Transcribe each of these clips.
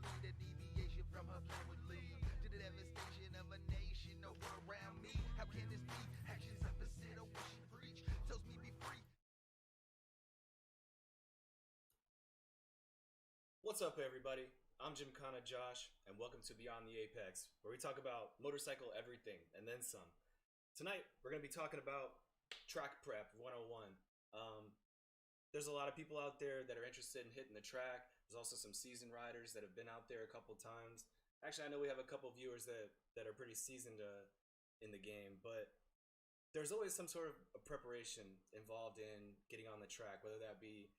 The deviation from her plan would lead to the devastation of a nation. No her around me. How can this be? Actions opposite of what she preach. Tells me be free. What's up, everybody? I'm Gymkhana Josh, and welcome to Beyond the Apex, where we talk about motorcycle everything and then some. Tonight, we're going to be talking about track prep 101. There's a lot of people out there that are interested in hitting the track. There's also some seasoned riders that have been out there a couple times. Actually, I know we have a couple viewers that are pretty seasoned in the game, but there's always some sort of a preparation involved in getting on the track, whether that be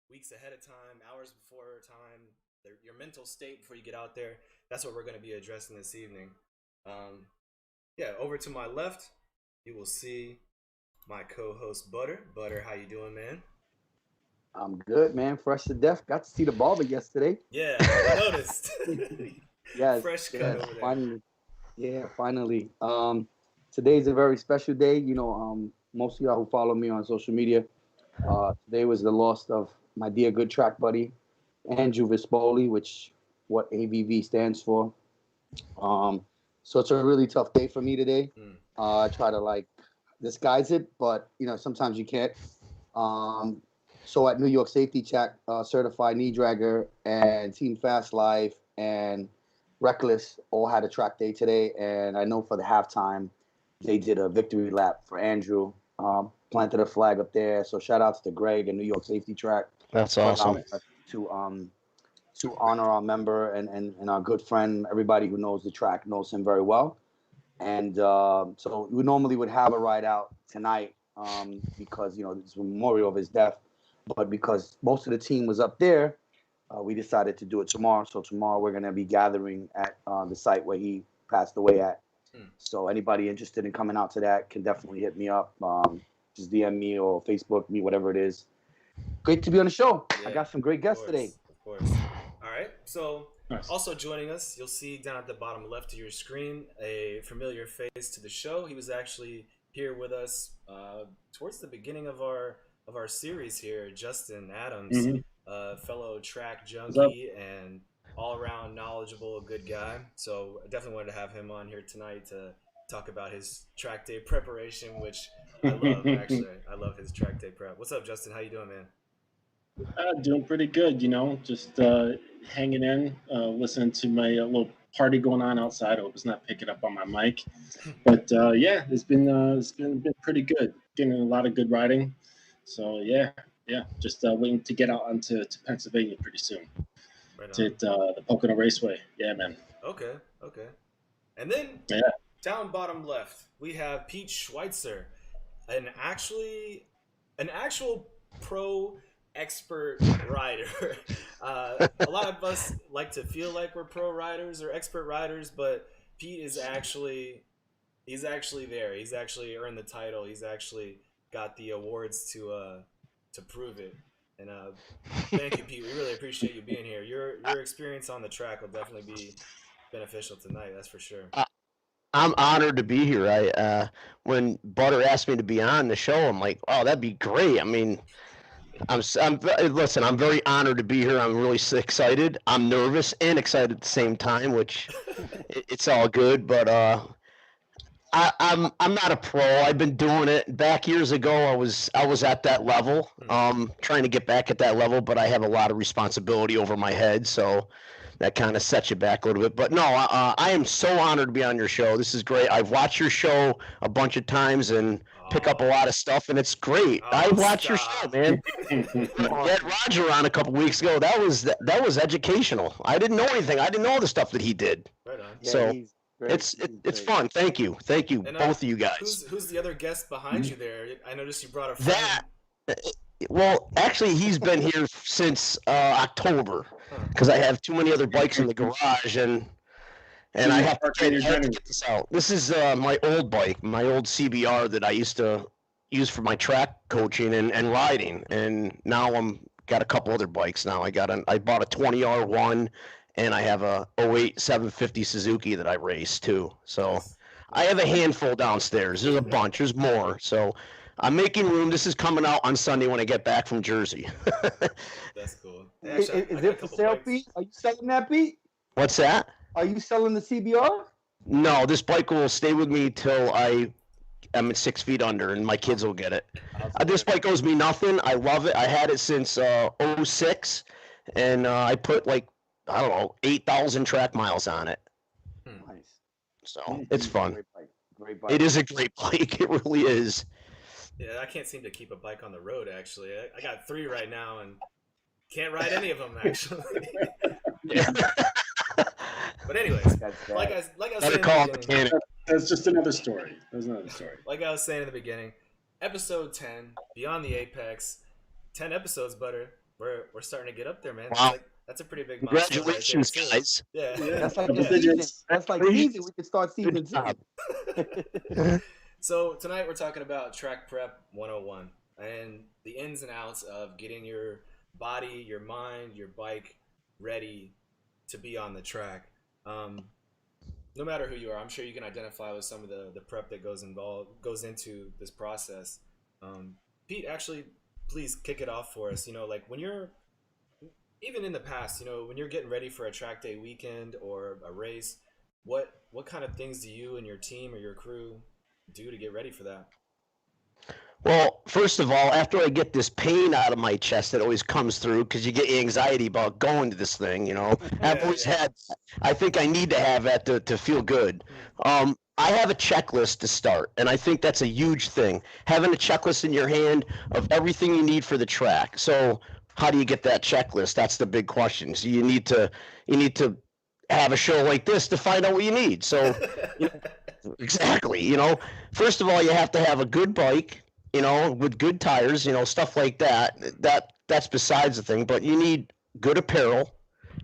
weeks ahead of time, hours before time, your mental state before you get out there. That's what we're going to be addressing this evening. Over to my left, you will see my co-host Butter. Butter, how you doing, man? I'm good, man. Fresh to death. Got to see the barber yesterday. Yeah, I noticed. Yes, Fresh cut over there. finally. Yeah, finally. Today's a very special day. Most of y'all who follow me on social media, today was the loss of my dear good track buddy, Andrew Vispoli, which what AVV stands for. So it's a really tough day for me today. I try to disguise it, but sometimes you can't. So at New York Safety Check, Certified Knee Dragger and Team Fast Life and Reckless all had a track day today, and I know for the halftime they did a victory lap for Andrew. Planted a flag up there. So shout outs to Greg and New York Safety Track. That's awesome. To honor our member and our good friend. Everybody who knows the track knows him very well. And so we normally would have a ride out tonight because it's a memorial of his death. But because most of the team was up there, we decided to do it tomorrow. So tomorrow we're going to be gathering at the site where he passed away at. So anybody interested in coming out to that can definitely hit me up. Just DM me or Facebook me, whatever it is. Great to be on the show. Yeah, I got some great guests today. Of course. All right. So also joining us, you'll see down at the bottom left of your screen a familiar face to the show. He was actually here with us towards the beginning of our series here, Justin Adams, fellow track junkie and all-around knowledgeable, good guy. So I definitely wanted to have him on here tonight to talk about his track day preparation, which I love, actually. I love his track day prep. What's up, Justin? How you doing, man? Doing pretty good, just hanging in, listening to my little party going on outside. I hope it's not picking up on my mic. But, it's been pretty good. Getting a lot of good riding. So, just waiting to get out onto Pennsylvania pretty soon. Right on. To hit the Pocono Raceway. Yeah, man. Okay. And then down bottom left, we have Pete Schweitzer, an actual pro expert rider. A lot of us like to feel like we're pro riders or expert riders, but Pete is actually there. He's actually earned the title. He's actually got the awards to prove it. And thank you, Pete. We really appreciate you being here. Your experience on the track will definitely be beneficial tonight. That's for sure. I'm honored to be here. When Butter asked me to be on the show, I'm like, oh, that'd be great. I mean, listen, I'm very honored to be here. I'm really excited. I'm nervous and excited at the same time, which it's all good. But I'm not a pro. I've been doing it back years ago. I was at that level, trying to get back at that level, but I have a lot of responsibility over my head, so that kind of sets you back a little bit. But no, I am so honored to be on your show. This is great. I've watched your show a bunch of times and pick up a lot of stuff, and it's great. I watched your show, man. You had Roger on a couple weeks ago. That was educational. I didn't know anything. I didn't know the stuff that he did. Right on. So. It's fun. Thank you, and, both of you guys. Who's the other guest behind you there? I noticed you brought a friend. Well, actually, he's been here since October because I have too many other bikes in the garage, and I have to get this out. This is my old bike, my old CBR that I used to use for my track coaching and riding, and now I'm got a couple other bikes now. I bought a 20R1. And I have a 08 750 Suzuki that I race too. So I have a handful downstairs. There's a bunch. There's more. So I'm making room. This is coming out on Sunday when I get back from Jersey. That's cool. Actually, is it for sale, Pete? Are you selling that, Pete? What's that? Are you selling the CBR? No, this bike will stay with me till I'm at 6 feet under, and my kids will get it. This bike owes me nothing. I love it. I had it since '06, and I put like, I don't know, 8,000 track miles on it. Nice. So it's fun. Great bike. Great bike. It is a great bike. It really is. Yeah, I can't seem to keep a bike on the road, actually. I got 3 right now and can't ride any of them, actually. But anyways, like I was saying in the beginning, that's just another story. That's another story. Like I was saying in the beginning, episode 10, Beyond the Apex, 10 episodes, butter. We're starting to get up there, man. Wow. That's a pretty big milestone. Congratulations, right there, guys. Yeah. That's like season. That's like season. We could start season 2. So tonight we're talking about Track Prep 101 and the ins and outs of getting your body, your mind, your bike ready to be on the track. No matter who you are, I'm sure you can identify with some of the prep that goes into this process. Pete, actually, please kick it off for us. Like when you're, even in the past, when you're getting ready for a track day weekend or a race, what kind of things do you and your team or your crew do to get ready for that? Well, first of all, after I get this pain out of my chest that always comes through because you get anxiety about going to this thing, I've always had, I think I need to have that to feel good. I have a checklist to start, and I think that's a huge thing. Having a checklist in your hand of everything you need for the track. So how do you get that checklist? That's the big question. So you need to have a show like this to find out what you need. So exactly, first of all, you have to have a good bike, with good tires, stuff like that. That's besides the thing, but you need good apparel,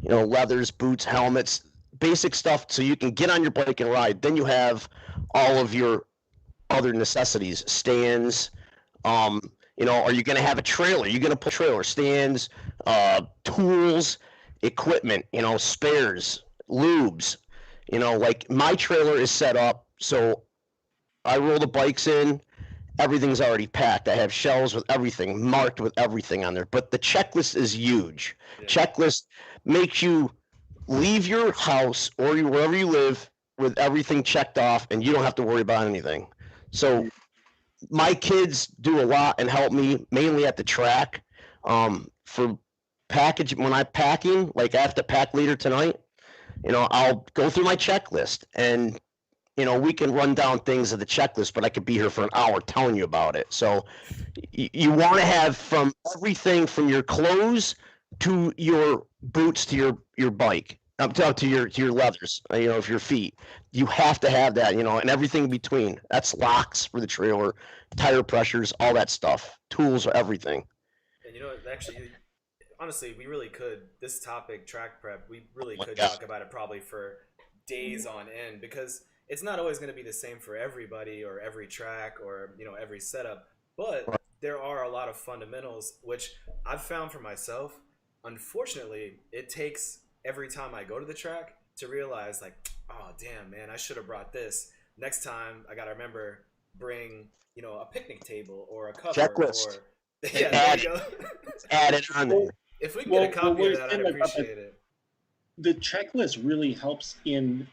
leathers, boots, helmets, basic stuff so you can get on your bike and ride. Then you have all of your other necessities, stands, are you going to have a trailer? You're going to put trailer, stands, tools, equipment, spares, lubes, like my trailer is set up. So I roll the bikes in, everything's already packed. I have shelves with everything marked with everything on there, but the checklist is huge. Yeah. Checklist makes you leave your house or wherever you live with everything checked off, and you don't have to worry about anything. So my kids do a lot and help me mainly at the track. For package, when I'm packing, like I have to pack later tonight, I'll go through my checklist and we can run down things of the checklist, but I could be here for an hour telling you about it. So you want to have from everything from your clothes to your boots to your bike, up to your leathers, of your feet. You have to have that, and everything in between. That's locks for the trailer, tire pressures, all that stuff, tools, everything. And actually, honestly, we really could, this topic, track prep, we really could talk about it probably for days on end, because it's not always going to be the same for everybody or every track or every setup, but there are a lot of fundamentals which I've found for myself. Unfortunately, it takes every time I go to the track to realize, like, oh damn man, I should have brought this. Next time I got to remember bring a picnic table or a cover. Checklist. Or there you go. Add it on there. If we can get a copy of that, I'd appreciate it. The checklist really helps in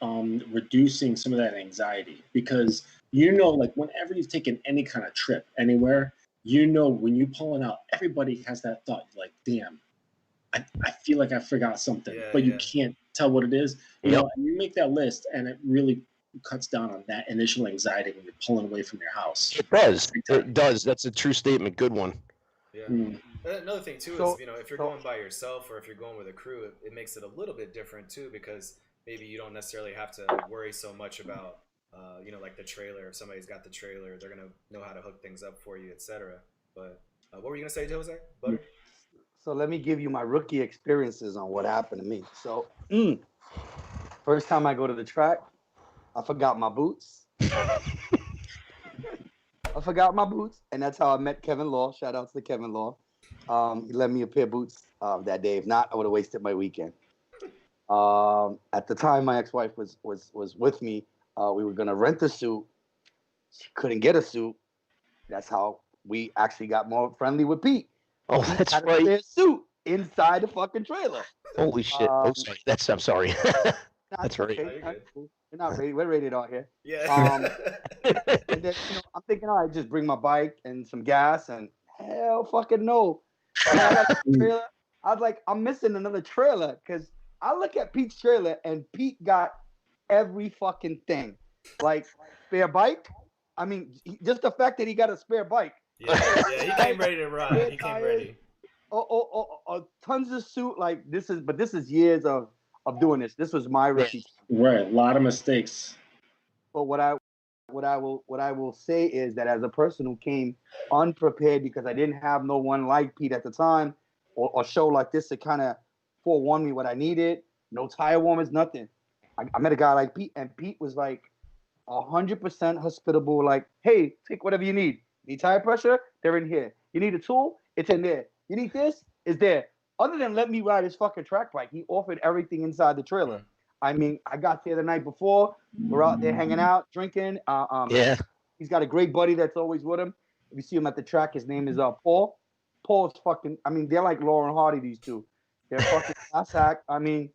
reducing some of that anxiety, because like whenever you've taken any kind of trip anywhere, when you're pulling out, everybody has that thought, like, damn, I feel like I forgot something, but you can't tell what it is. And you make that list, and it really cuts down on that initial anxiety when you're pulling away from your house. It does. It does. That's a true statement. Good one. Yeah. Another thing too is if you're going by yourself or if you're going with a crew, it makes it a little bit different too, because maybe you don't necessarily have to worry so much about like the trailer. If somebody's got the trailer, they're gonna know how to hook things up for you, etc. But what were you gonna say, Jose? Butter? So let me give you my rookie experiences on what happened to me. So first time I go to the track, I forgot my boots. And that's how I met Kevin Law. Shout out to Kevin Law. He lent me a pair of boots that day. If not, I would have wasted my weekend. At the time, my ex-wife was with me. We were gonna rent a suit. She couldn't get a suit. That's how we actually got more friendly with Pete. Oh, that's right. Suit. inside the fucking trailer. Holy shit! Um, sorry. I'm sorry. Nah, That's it's right. okay. No, you're That's good. cool. We're not rated. We're rated out here. Yeah. And then I'm thinking, all right, just bring my bike and some gas, and hell, fucking no. When I got the trailer, I was like, I'm missing another trailer because I look at Pete's trailer and Pete got every fucking thing, like spare bike. I mean, just the fact that he got a spare bike. Yeah, he came ready to ride. He came ready. Tons of suit. Like this is years of doing this. This was my rookie. Right, a lot of mistakes. But what I will say is that as a person who came unprepared because I didn't have no one like Pete at the time, or show like this to kind of forewarn me what I needed. No tire warmers, nothing. I met a guy like Pete, and Pete was like 100% hospitable. Like, hey, take whatever you need. Need tire pressure? They're in here. You need a tool? It's in there. You need this? It's there. Other than let me ride his fucking track bike, he offered everything inside the trailer. I mean, I got there the night before. We're out there hanging out, drinking. Yeah. He's got a great buddy that's always with him. If you see him at the track, his name is Paul. Paul's fucking. I mean, they're like Laurel and Hardy. These two, they're fucking class act. I mean,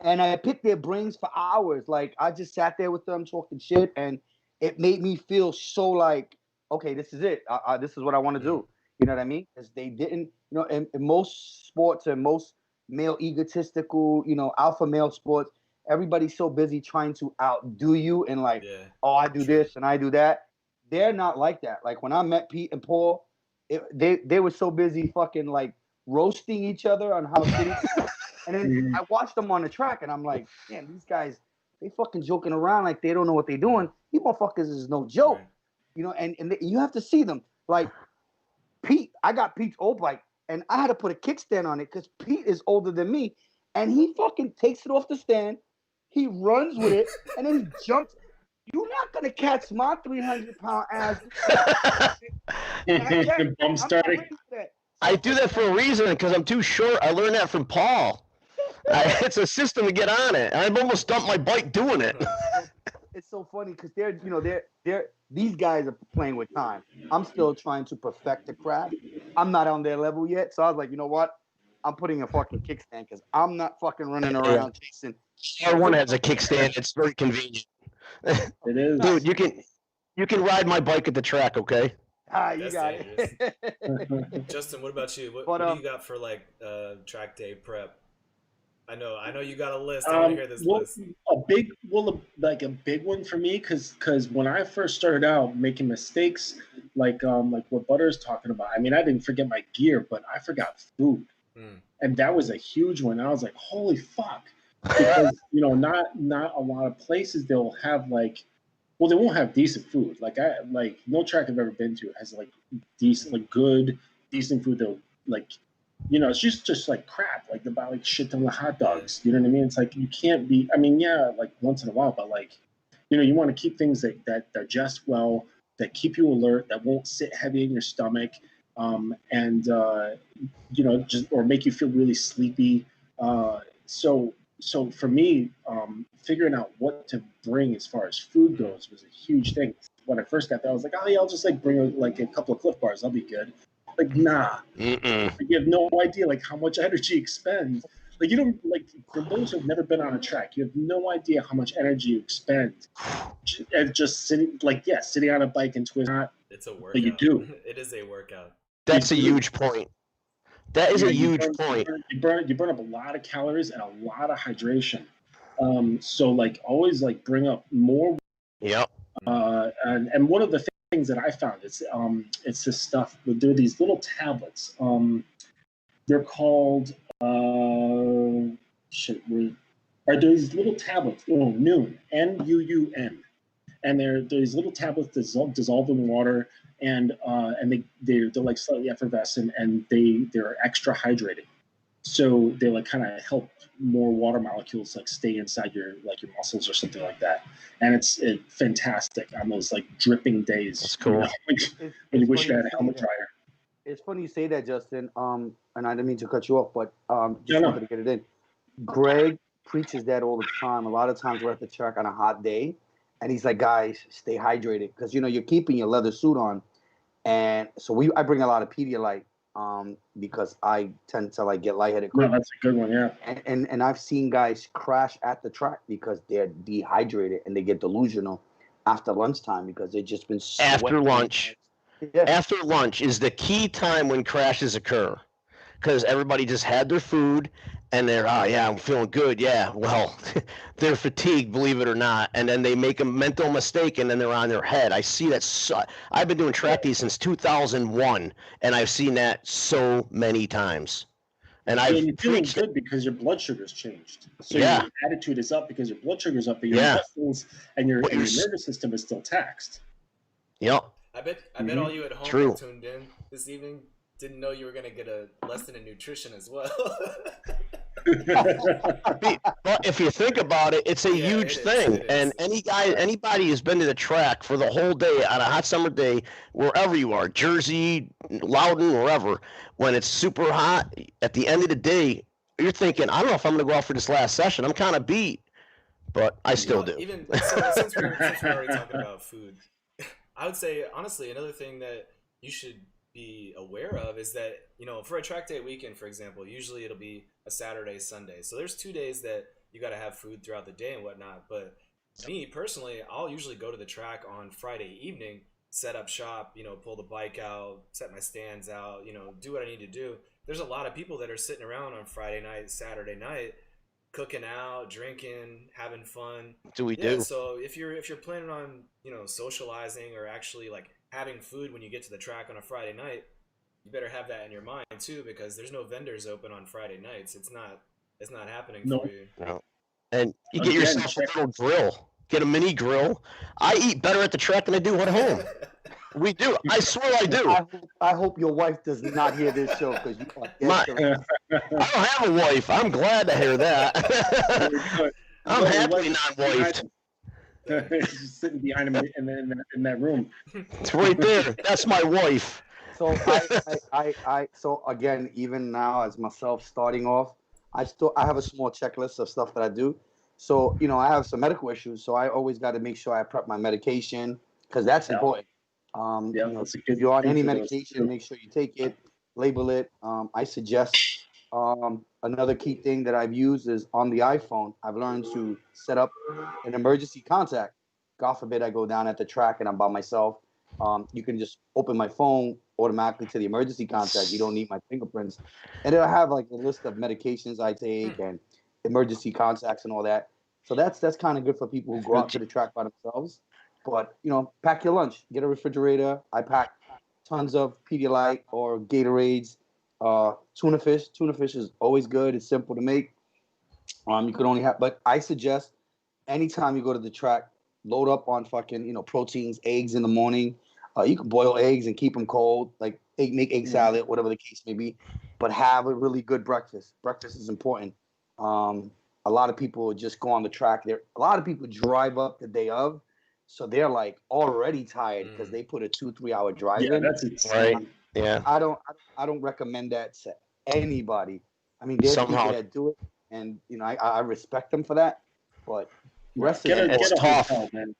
and I picked their brains for hours. Like I just sat there with them talking shit, and it made me feel so like, okay, this is it. This is what I want to do. You know what I mean? Because they didn't. You know, in most sports and most male egotistical, alpha male sports, everybody's so busy trying to outdo you and like, oh, I do this and I do that. They're not like that. Like when I met Pete and Paul, they were so busy fucking like roasting each other on how shitty. And then I watched them on the track and I'm like, man, these guys, they fucking joking around like they don't know what they're doing. These motherfuckers is no joke. And you have to see them. Like Pete, I got Pete's old bike. And I had to put a kickstand on it because Pete is older than me. And he fucking takes it off the stand. He runs with it. And then he jumps. You're not going to catch my 300-pound ass. Bump starting. I do that for a reason because I'm too short. I learned that from Paul. It's a system to get on it. I've almost dumped my bike doing it. It's so funny because these guys are playing with time. I'm still trying to perfect the craft. I'm not on their level yet. So I was like, you know what? I'm putting a fucking kickstand because I'm not fucking running around chasing. R1 has a kickstand. It's very convenient. It is. Dude, you can ride my bike at the track, okay? You got it. Justin, what about you? What do you got for like track day prep? I know you got a list. I want to hear this list. A big one for me, because when I first started out making mistakes, like what Butter's talking about. I mean, I didn't forget my gear, but I forgot food, and that was a huge one. I was like, holy fuck, because not a lot of places they'll have like, well, they won't have decent food. Like no track I've ever been to has like decent, decent food. They'll like. It's just like crap, like about like shit ton of hot dogs. You know what I mean? It's like you can't be. I mean, yeah, like once in a while, but like, you want to keep things that digest well, that keep you alert, that won't sit heavy in your stomach, and just or make you feel really sleepy. So for me, figuring out what to bring as far as food goes was a huge thing. When I first got there, I was like, oh yeah, I'll just like bring like a couple of Cliff Bars, I'll be good. Like, nah. Like, you have no idea like how much energy you expend. Like you don't like for those who've never been on a track, you have no idea how much energy you expend and just sitting on a bike and twisting. It's a workout. But you do. It is a workout. That's a huge point. That is a huge point. You burn up a lot of calories and a lot of hydration. So like always like bring up more. Yep. And one of the things that I found it's this stuff. There are these little tablets. They're called are these little tablets? Oh, Noon, Nuun, and they're these little tablets dissolved in water, and they're like slightly effervescent, and they're extra hydrating. So they like kind of help more water molecules like stay inside your muscles or something like that, and it's fantastic on those like dripping days. That's cool. When you wish you had a helmet dryer. It's funny you say that, Justin. And I didn't mean to cut you off, but just wanted to get it in. Greg preaches that all the time. A lot of times we're at the track on a hot day, and he's like, "Guys, stay hydrated," because you're keeping your leather suit on, and so I bring a lot of Pedialyte because I tend to like get lightheaded No, quick. that's a good one. Yeah. And I've seen guys crash at the track because they're dehydrated and they get delusional after lunchtime because they've just been After sweating. lunch. Yeah. After lunch is the key time when crashes occur, because everybody just had their food and they're, oh yeah, I'm feeling good. Yeah, well, they're fatigued, believe it or not, and then they make a mental mistake and then they're on their head. I see that. I've been doing track days since 2001, and I've seen that so many times. And I've you're feeling preached good because your blood sugar's changed. So Yeah. your attitude is up because your blood sugar's up, but your Yeah. muscles and your But your nervous system is still taxed. Yep. I bet all you at home True. that tuned in this evening didn't know you were gonna get a lesson in nutrition as well. But if you think about it, it's a Yeah, huge it is, thing. it is. And anybody who's been to the track for the whole day on a hot summer day, wherever you are, Jersey, Loudon, wherever, when it's super hot, at the end of the day, you're thinking, I don't know if I'm going to go out for this last session. I'm kind of beat, but I still do. Even so, since we're already talking about food, I would say honestly another thing that you should be aware of is that, you know, for a track day weekend, for example, usually it'll be a Saturday, Sunday. So there's 2 days that you got to have food throughout the day and whatnot. But me personally, I'll usually go to the track on Friday evening, set up shop, you know, pull the bike out, set my stands out, you know, do what I need to do. There's a lot of people that are sitting around on Friday night, Saturday night, cooking out, drinking, having fun. Do we Yeah, do? so if you're planning on, you know, socializing or actually like having food when you get to the track on a Friday night, you better have that in your mind too, because there's no vendors open on Friday nights. It's not happening No. for you. No. And you get Again, yourself a little grill. Get a mini grill. I eat better at the track than I do at home. We do. I swear I do. I hope your wife does not hear this show because you are My- dead I don't have a wife. I'm glad to hear that. I'm Well, happily what- non-wifed. Just sitting behind him in that room. It's right there. That's my wife. So so again, even now as myself starting off, I have a small checklist of stuff that I do. So, you know, I have some medical issues, so I always got to make sure I prep my medication because that's Yeah. important. Yeah, You know, that's a if good you're on thing any for those medication, too. make sure you take it, label it. I suggest another key thing that I've used is on the iPhone. I've learned to set up an emergency contact. God forbid I go down at the track and I'm by myself. You can just open my phone automatically to the emergency contact. You don't need my fingerprints, and it'll have like a list of medications I take and emergency contacts and all that. So that's kind of good for people who go out to the track by themselves. But you know, pack your lunch. Get a refrigerator. I pack tons of Pedialyte or Gatorades. Tuna fish. Tuna fish is always good. It's simple to make. You could only have, but I suggest anytime you go to the track, load up on fucking, you know, proteins, eggs in the morning. You can boil eggs and keep them cold, like make egg salad, whatever the case may be. But have a really good breakfast. Breakfast is important. A lot of people just go on the track. A lot of people drive up the day of, so they're like already tired because they put a 2-3 hour drive Yeah, in. that's insane. Right. Yeah. I don't recommend that to anybody. I mean, there's Somehow- people that do it, and you know, I respect them for that. But rest of Get it, It's a tough. hotel, man.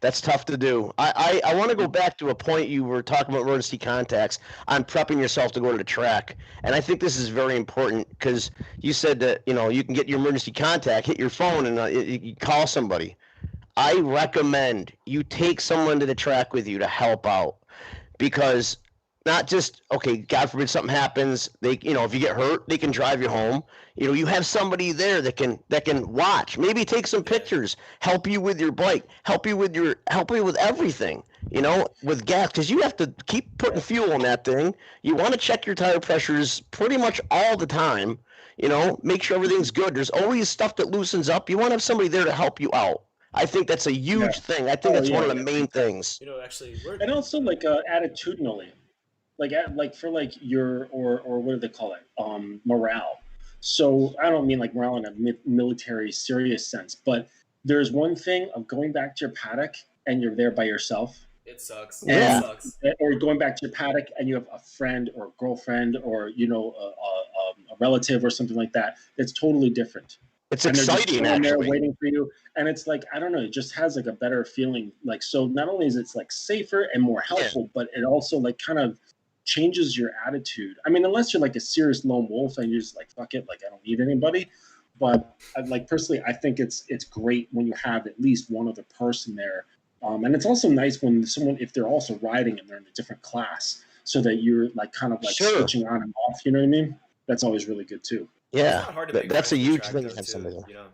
That's tough to do. I want to go back to a point you were talking about emergency contacts on prepping yourself to go to the track. And I think this is very important because you said that, you know, you can get your emergency contact, hit your phone, and you call somebody. I recommend you take someone to the track with you to help out, because not just, okay, God forbid something happens, they, you know, if you get hurt, they can drive you home. You know, you have somebody there that can watch, maybe take some pictures, help you with your bike, help you with everything, you know, with gas, because you have to keep putting fuel in that thing. You want to check your tire pressures pretty much all the time, you know, make sure everything's good. There's always stuff that loosens up. You want to have somebody there to help you out. I think that's a huge thing. I think that's one of the main things. You know, actually, And also like attitudinally, like for like your or what do they call it? Morale. So I don't mean like morale in a military serious sense, but there's one thing of going back to your paddock and you're there by yourself. it sucks. Yeah. It sucks. Or going back to your paddock and you have a friend or a girlfriend or, you know, a relative or something like that. It's totally different. It's And they're just exciting, sitting there actually. waiting for you, and it's like, I don't know, it just has like a better feeling. Like, so not only is it like safer and more helpful, but it also like kind of changes your attitude. I mean, unless you're like a serious lone wolf and you're just like, fuck it, like I don't need anybody. But like personally, I think it's great when you have at least one other person there. And it's also nice when someone, if they're also riding and they're in a different class, so that you're like kind of like Sure. switching on and off. You know what I mean? That's always really good too. It's Yeah, not hard to make that's a friends on the huge track, thing. though, To have too, somebody there. you know.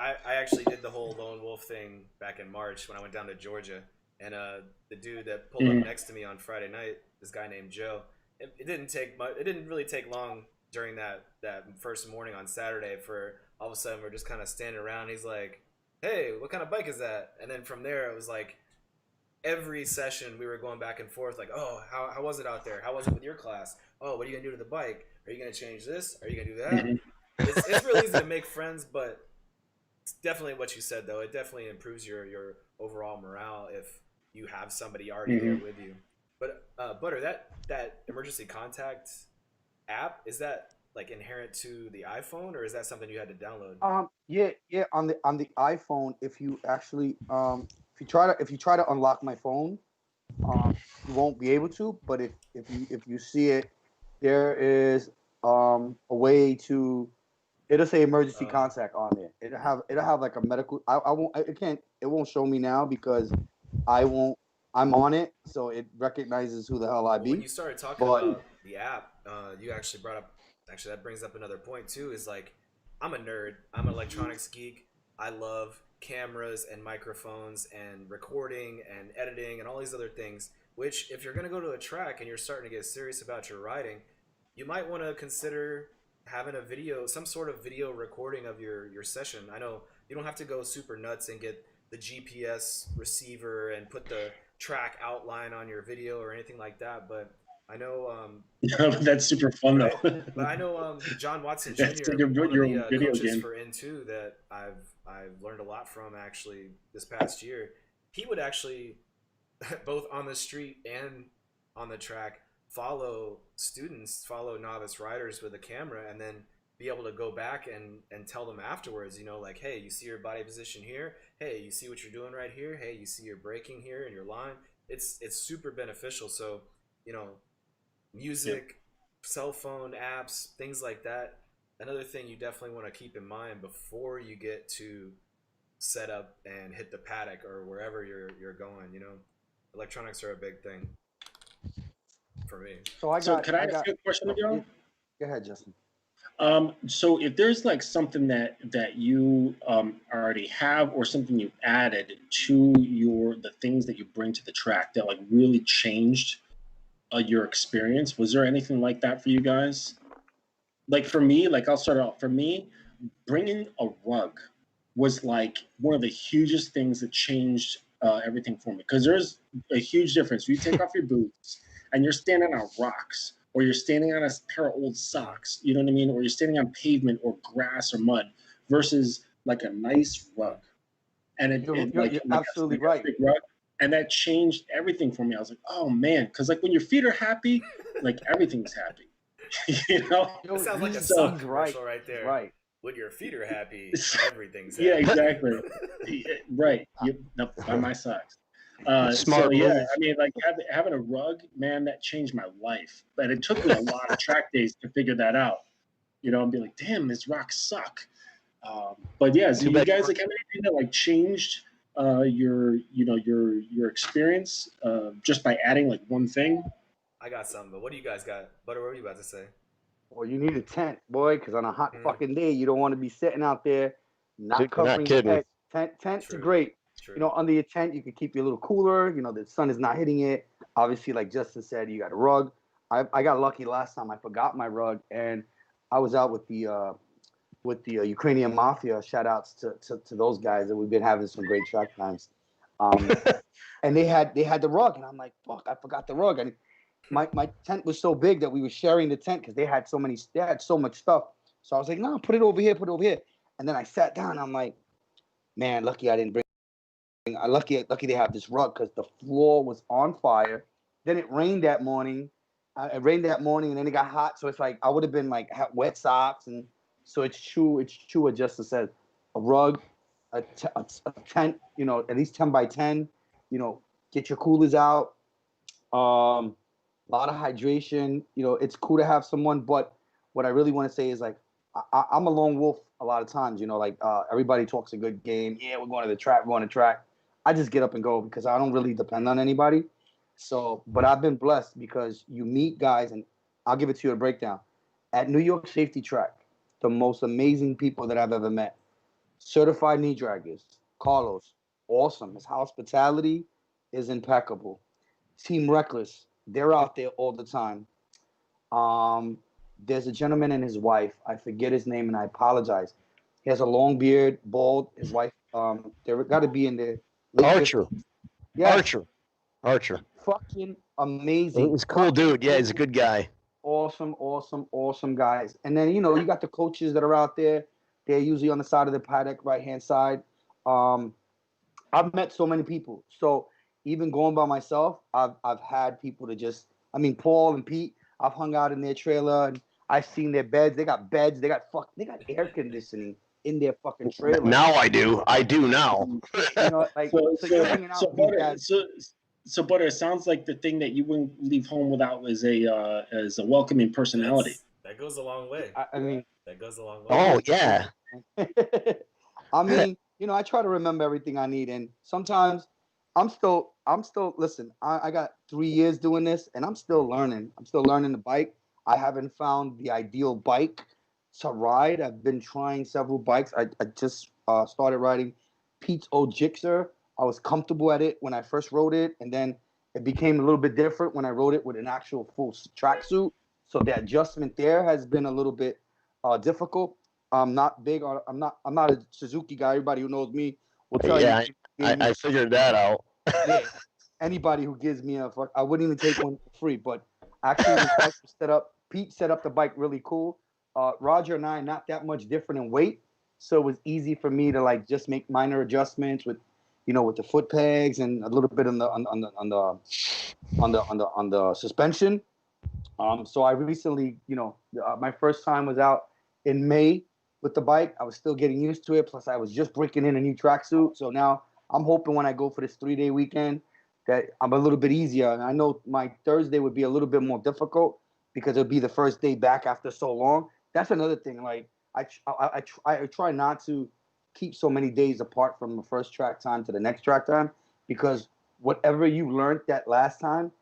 I actually did the whole lone wolf thing back in March when I went down to Georgia, and the dude that pulled up next to me on Friday night, this guy named Joe, it didn't take much. It didn't really take long during that first morning on Saturday for all of a sudden we're just kind of standing around. He's like, "Hey, what kind of bike is that?" And then from there it was like every session we were going back and forth, like, "Oh, how was it out there? How was it with your class? Oh, what are you gonna do to the bike? Are you gonna change this? Are you gonna do that?" It's really easy to make friends, but it's definitely what you said, though. It definitely improves your overall morale if you have somebody already there with you. But Butter, that emergency contact app, is that like inherent to the iPhone, or is that something you had to download? Yeah. On the iPhone, if you actually if you try to unlock my phone, you won't be able to. But if you see it, there is a way to. It'll say emergency contact on it. It'll have like a medical. I won't. It won't show me now because I won't. I'm on it, so it recognizes who the hell I Well, be. when you started talking about the app, you actually brought up. Actually, that brings up another point too. Is like, I'm a nerd. I'm an electronics geek. I love cameras and microphones and recording and editing and all these other things. Which, if you're gonna go to a track and you're starting to get serious about your riding, you might want to consider having a video, some sort of video recording of your session. I know you don't have to go super nuts and get the GPS receiver and put the track outline on your video or anything like that, but I know That's super fun right? though. But I know John Watson That's Jr., like your one of the video coaches game. for N2 that I've learned a lot from actually this past year. He would actually both on the street and on the track follow students, follow novice riders with a camera, and then be able to go back and tell them afterwards, you know, like, hey, you see your body position here, hey, you see what you're doing right here, hey, you see your braking here and your line. It's super beneficial. So, you know, music, cell phone apps, things like that. Another thing you definitely want to keep in mind before you get to set up and hit the paddock or wherever you're going, you know, electronics are a big thing for me. So could I ask you a question, Miguel? Go ahead, Justin. So if there's like something that you already have or something you added to the things that you bring to the track that like really changed your experience, was there anything like that for you guys? Like for me, like I'll start off. For me, bringing a rug was like one of the hugest things that changed everything for me, because there's a huge difference. You take off your boots and you're standing on rocks, or you're standing on a pair of old socks, you know what I mean? Or you're standing on pavement or grass or mud versus like a nice rug. And You're absolutely right. big rug, and that changed everything for me. I was like, oh man, because like when your feet are happy, like everything's happy. You know? It sounds like a He's sock commercial right there. Right. When your feet are happy, everything's happy. Yeah, exactly. Right. No, buy my socks. Smart So yeah, move. I mean, like having a rug, man, that changed my life. But it took me a lot of track days to figure that out. You know, and be like, damn, this rocks suck. But yeah, so you guys like have anything that like changed your experience just by adding like one thing? I got something, but what do you guys got? Butter, what were you about to say? Well, you need a tent, boy, because on a hot fucking day, you don't want to be sitting out there not covering your head. Tents are great. True. You know, under your tent, you can keep you a little cooler. You know, the sun is not hitting it. Obviously, like Justin said, you got a rug. I got lucky last time. I forgot my rug, and I was out with the Ukrainian mafia. Shout outs to those guys, and we've been having some great track times. And they had the rug, and I'm like, fuck, I forgot the rug. And my tent was so big that we were sharing the tent because they had so much stuff. So I was like, no, put it over here. And then I sat down. And I'm like, man, lucky I didn't bring. Lucky they have this rug because the floor was on fire. Then it rained that morning. And then it got hot. So it's like I would have been like wet socks, and so it's true. What Justin said: a rug, a tent. You know, at least 10 by 10. You know, get your coolers out. a lot of hydration. You know, it's cool to have someone, but what I really want to say is like I'm a lone wolf a lot of times. You know, like everybody talks a good game. Yeah, we're going to the track. We're going to track. I just get up and go because I don't really depend on anybody. So, but I've been blessed because you meet guys, and I'll give it to you a breakdown. At New York Safety Track, the most amazing people that I've ever met. Certified knee draggers, Carlos, awesome. His hospitality is impeccable. Team Reckless, they're out there all the time. Um, there's a gentleman and his wife. I forget his name, and I apologize. He has a long beard, bald. His wife, they're got to be in there. Archer. Yeah, Archer. fucking amazing. He's a cool dude. Yeah, he's a good guy. Awesome, awesome, awesome guys. And then, you know, you got the coaches that are out there. They're usually on the side of the paddock, right hand side. I've met so many people. So even going by myself, I've had people to just, I mean, Paul and Pete, I've hung out in their trailer and I've seen their beds. They got beds. They got air conditioning in their fucking trailer. Now I do. I do now. You know, like, so you're hanging out with these guys. So, Butter, it sounds like the thing that you wouldn't leave home without is a welcoming personality. That goes a long way. I mean, that goes a long way. Oh yeah. I mean, you know, I try to remember everything I need, and sometimes I'm still. Listen, I got 3 years doing this, and I'm still learning. I'm still learning the bike. I haven't found the ideal bike to ride. I've been trying several bikes. I just started riding Pete's old Gixxer. I was comfortable at it when I first rode it, and then it became a little bit different when I rode it with an actual full tracksuit. So the adjustment there has been a little bit difficult. I'm not big on. I'm not a Suzuki guy. Everybody who knows me will tell Yeah, you. I figured that out. Yeah, anybody who gives me a fuck, I wouldn't even take one for free. But actually, the bike was set up. Pete set up the bike really cool. Roger and I not that much different in weight, so it was easy for me to like just make minor adjustments with, you know, with the foot pegs and a little bit on the suspension. So I recently, you know, my first time was out in May with the bike. I was still getting used to it. Plus, I was just breaking in a new tracksuit. So now I'm hoping when I go for this 3-day weekend that I'm a little bit easier. And I know my Thursday would be a little bit more difficult because it'll be the first day back after so long. That's another thing. Like I try not to keep so many days apart from the first track time to the next track time, because whatever you learned that last time,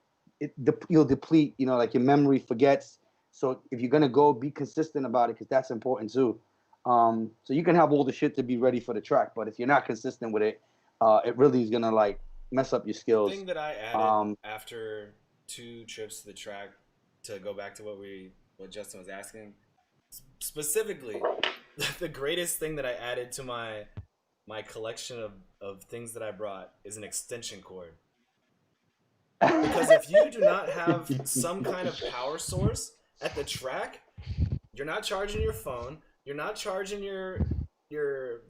you'll deplete, you know, like your memory forgets. So if you're going to go, be consistent about it, because that's important too. So you can have all the shit to be ready for the track, but if you're not consistent with it, it really is going to like mess up your skills. The thing that I added after 2 trips to the track, to go back to what Justin was asking, specifically, the greatest thing that I added to my collection of things that I brought is an extension cord. Because if you do not have some kind of power source at the track, you're not charging your phone, you're not charging your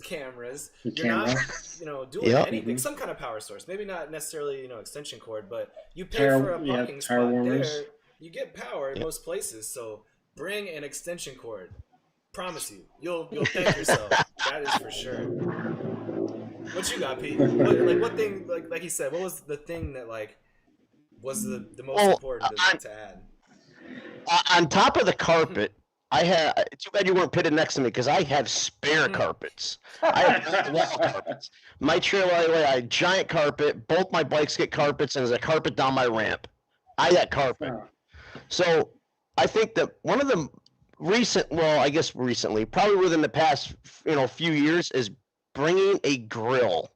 cameras, you're not, you know, doing anything. Some kind of power source, maybe not necessarily, you know, extension cord, but you pay for a parking spot there, you get power in most places. So bring an extension cord. Promise you, you'll thank yourself. That is for sure. What you got, Pete? What thing, like he said, what was the thing that like was the most important to add? On top of the carpet, I had. Too bad you weren't pitted next to me, because I have spare carpets. I have wall carpets. My trailer, I had a giant carpet. Both my bikes get carpets, and there's a carpet down my ramp. I got carpet. So I think that one of the recently, probably within the past, few years, is bringing a grill.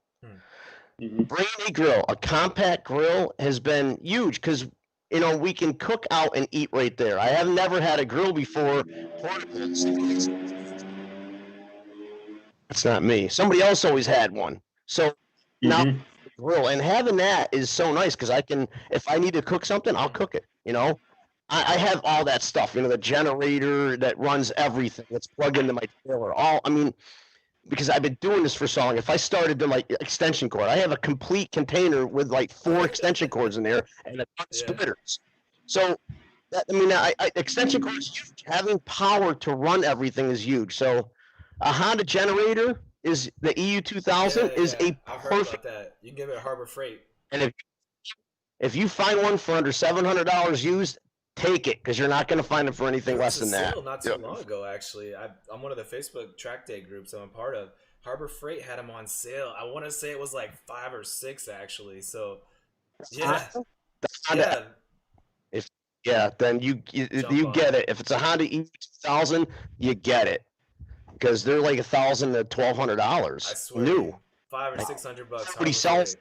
Bringing a grill, a compact grill, has been huge, because we can cook out and eat right there. I have never had a grill before. It's not me. Somebody else always had one. So now the grill, and having that is so nice, because I can, if I need to cook something, I'll cook it. I have all that stuff. The generator that runs everything that's plugged into my trailer. Because I've been doing this for so long. If I started to extension cord, I have a complete container with 4 extension cords in there and a ton of splitters. So, extension cords is huge. Having power to run everything is huge. So, a Honda generator is the EU 2000 is a I've perfect. heard about that. You can give it a Harbor Freight. And If you find one for under $700 used, take it, because you're not going to find it for anything There less was a than that. sale not too long ago, actually. I'm one of the Facebook track day groups I'm a part of. Harbor Freight had them on sale. I want to say it was like 5 or 6 actually. So yeah, yeah. Then you get it. If it's a Honda E2000, you get it, because they're like $1,000 to $1,200 I swear, new. $500 or $600. Somebody sells.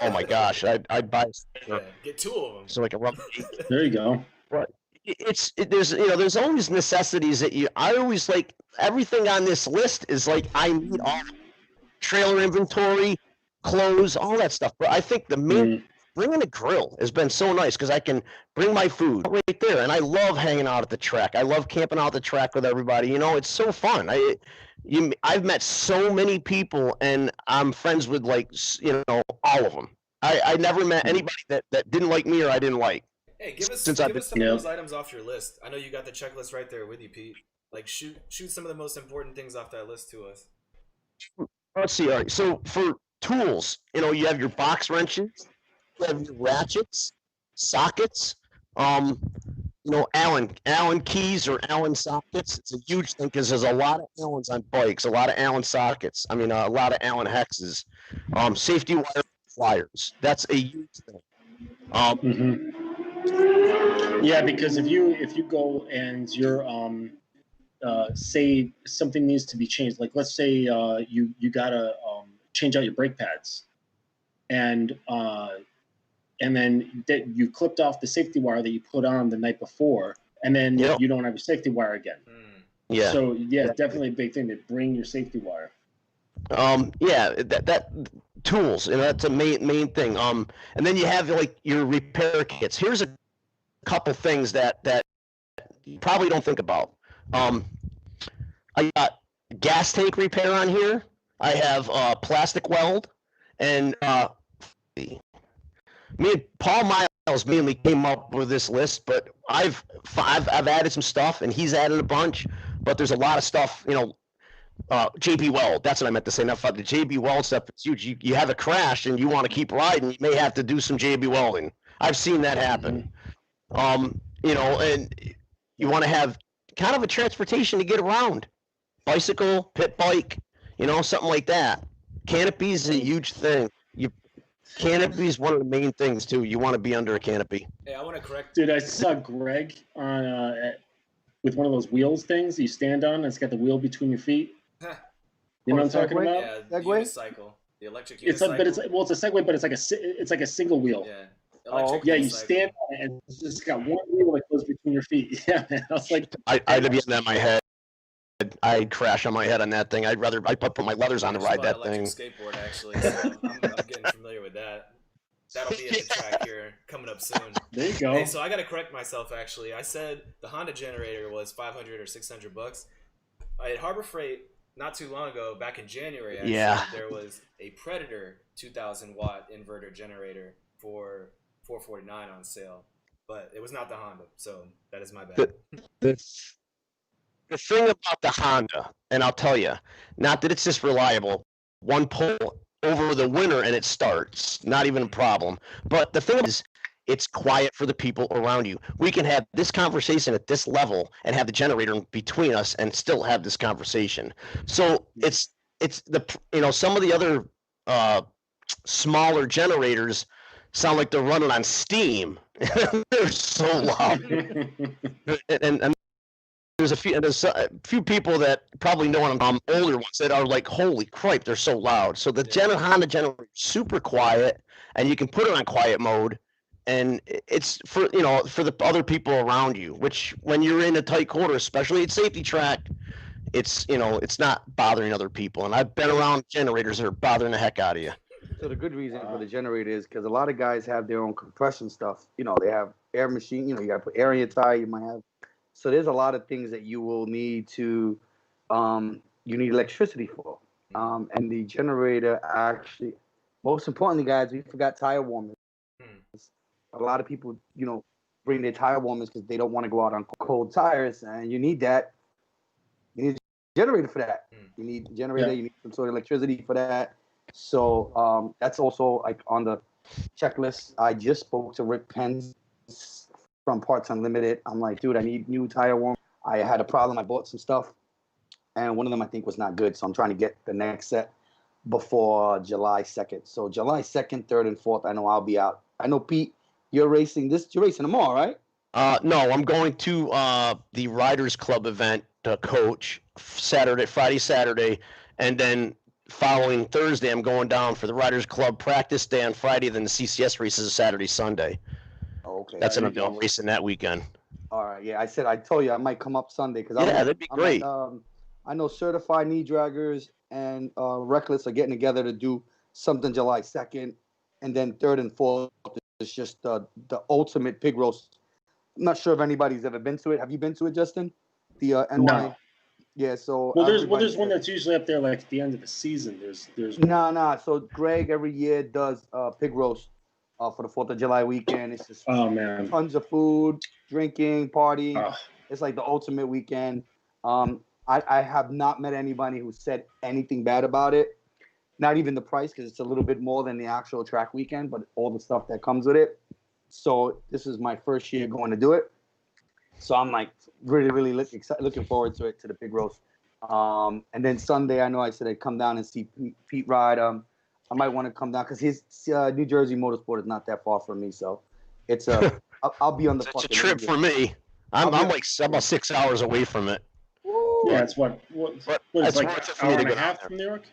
Oh my gosh, I'd buy. Yeah, get 2 of them. So like a rubber. There you go. Right. There's always necessities that I always like. Everything on this list is like I need all trailer inventory, clothes, all that stuff. But I think the main bringing a grill has been so nice, because I can bring my food right there, and I love hanging out at the track. I love camping out at the track with everybody. It's so fun. I've met so many people, and I'm friends with all of them. I never met anybody that didn't like me or I didn't like. Hey, give us some of those items off your list. I know you got the checklist right there with you, Pete. Like, shoot some of the most important things off that list to us. Let's see. All right. So for tools, you have your box wrenches, you have your ratchets, sockets, Allen keys or Allen sockets. It's a huge thing, because there's a lot of Allens on bikes, a lot of Allen sockets. I mean, a lot of Allen hexes, safety wire pliers. That's a huge thing. Yeah, because if you go and you're say something needs to be changed, like let's say you gotta change out your brake pads, and then you clipped off the safety wire that you put on the night before, and then you don't have your safety wire again. Yeah. So definitely a big thing to bring your safety wire. That tools, that's a main thing. And then you have like your repair kits. Here's a couple things that you probably don't think about. I got gas tank repair on here. I have plastic weld, and me and Paul Miles mainly came up with this list, but I've added some stuff, and he's added a bunch. But there's a lot of stuff, JB Weld. That's what I meant to say. Now, the JB Weld stuff is huge. You have a crash and you want to keep riding, you may have to do some JB welding. I've seen that happen. And you want to have kind of a transportation to get around. Bicycle, pit bike, something like that. Canopy is a huge thing. Canopy is one of the main things too. You want to be under a canopy. Hey, I want to correct. Dude, I saw Greg on with one of those wheels things you stand on. And it's got the wheel between your feet. You know what I'm talking about? Yeah, the unicycle, the electric unicycle. It's a Segway, but it's like a single wheel. Yeah. You stand on it, and it's just got one wheel that goes between your feet. Yeah, man. I was like, I'd be getting that in my head. I'd crash on my head on that thing. I'd put my leathers on to ride that thing. Skateboard, actually. So I'm getting familiar with that. That'll be at the track here coming up soon. There you go. Hey, so I got to correct myself. Actually, I said the Honda generator was $500 or $600. At Harbor Freight not too long ago, back in January, actually, there was a Predator 2,000 watt inverter generator for $449 on sale, but it was not the Honda, so that is my bad. The thing about the Honda, and I'll tell you, not that it's just reliable, one pull over the winter and it starts, not even a problem. But the thing is, it's quiet for the people around you. We can have this conversation at this level and have the generator in between us and still have this conversation. So it's some of the other smaller generators sound like they're running on steam. They're so loud. and there's a few people that probably know them, older ones that are like, holy crap, they're so loud. So the Honda generator is super quiet, and you can put it on quiet mode, and it's for the other people around you, which when you're in a tight quarter, especially at safety track, it's not bothering other people. And I've been around generators that are bothering the heck out of you. So the good reason for the generator is because a lot of guys have their own compression stuff. They have air machine. You got to put air in your tire. You might have. So there's a lot of things that you will need to, you need electricity for. And the generator actually, most importantly, guys, we forgot tire warmers. A lot of people, bring their tire warmers because they don't want to go out on cold tires, and you need that. You need a generator for that. You need a generator. You need some sort of electricity for that. So that's also like on the checklist. I just spoke to Rick Pence from Parts Unlimited. I'm like, dude, I need new tire warm. I had a problem. I bought some stuff, and one of them I think was not good. So I'm trying to get the next set before July 2nd. So July 2nd, 3rd, and 4th, I know I'll be out. I know, Pete, you're racing tomorrow, right? No, I'm going to the Riders Club event to coach Friday, Saturday, and then following Thursday, I'm going down for the Riders Club practice day on Friday. Then the CCS races Saturday, Sunday. Oh, okay. That's an I'm racing that weekend. All right. Yeah, I told you I might come up Sunday because that'd be great. I know Certified Knee Draggers and Reckless are getting together to do something July 2nd, and then 3rd and 4th is just the ultimate pig roast. I'm not sure if anybody's ever been to it. Have you been to it, Justin? The NY. No. Yeah. So there's one that's usually up there like at the end of the season. There's no. So Greg every year does pig roast for the 4th of July weekend. It's just tons of food, drinking, party. It's like the ultimate weekend. I have not met anybody who said anything bad about it. Not even the price, because it's a little bit more than the actual track weekend, but all the stuff that comes with it. So this is my first year going to do it. So I'm like really looking forward to it, to the pig roast. And then Sunday, I know I said I'd come down and see Pete ride. I might want to come down because his New Jersey Motorsport is not that far from me. So it's I'll be on the fucking. It's a trip for me. I'm like about 6 hours away from it. Yeah, it's what it's like an hour and a half from New York?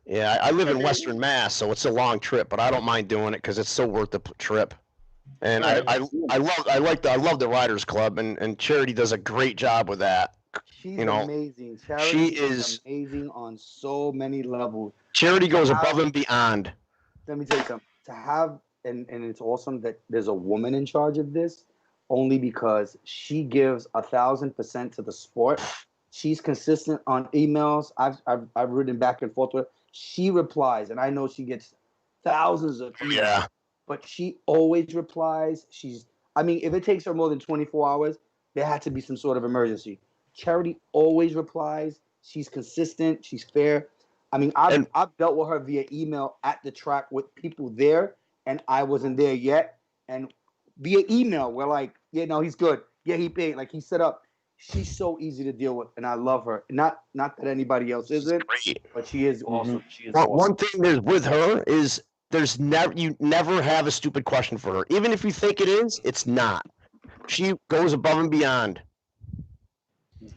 Yeah, I live in Western Mass, so it's a long trip, but I don't mind doing it because it's so worth the trip. And I love the Riders Club, and Charity does a great job with that. She's amazing. Charity is amazing on so many levels. Charity goes above and beyond. Let me tell you something. To have and it's awesome that there's a woman in charge of this, only because she gives 1,000% to the sport. She's consistent on emails. I've written back and forth with her. She replies, and I know she gets thousands of emails. Yeah. But she always replies. If it takes her more than 24 hours, there had to be some sort of emergency. Charity always replies. She's consistent. She's fair. I've dealt with her via email at the track with people there, and I wasn't there yet. And via email, we're like, yeah, no, he's good. Yeah, he paid. Like, he set up. She's so easy to deal with, and I love her. Not that anybody else isn't, but she is awesome. Mm-hmm. She is awesome. One thing is with her is you never have a stupid question for her. Even if you think it is, it's not. She goes above and beyond.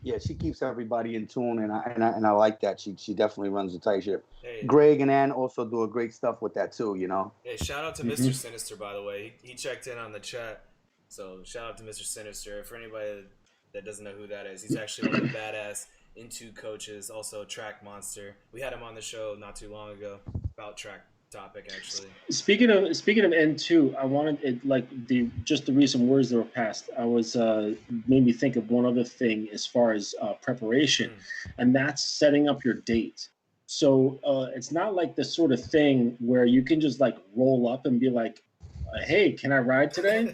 Yeah, she keeps everybody in tune, and I like that. She definitely runs the tight ship. Hey, Greg and Ann also do a great stuff with that too. Hey, shout out to Mr. Sinister, by the way. He checked in on the chat, so shout out to Mr. Sinister. For anybody that doesn't know who that is, he's actually one of the badass N2 coaches, also a track monster. We had him on the show not too long ago about track topic, actually. Speaking of N2, I wanted it, like the recent words that were passed. I was made me think of one other thing as far as preparation, and that's setting up your date. So it's not like the sort of thing where you can just like roll up and be like, "Hey, can I ride today?"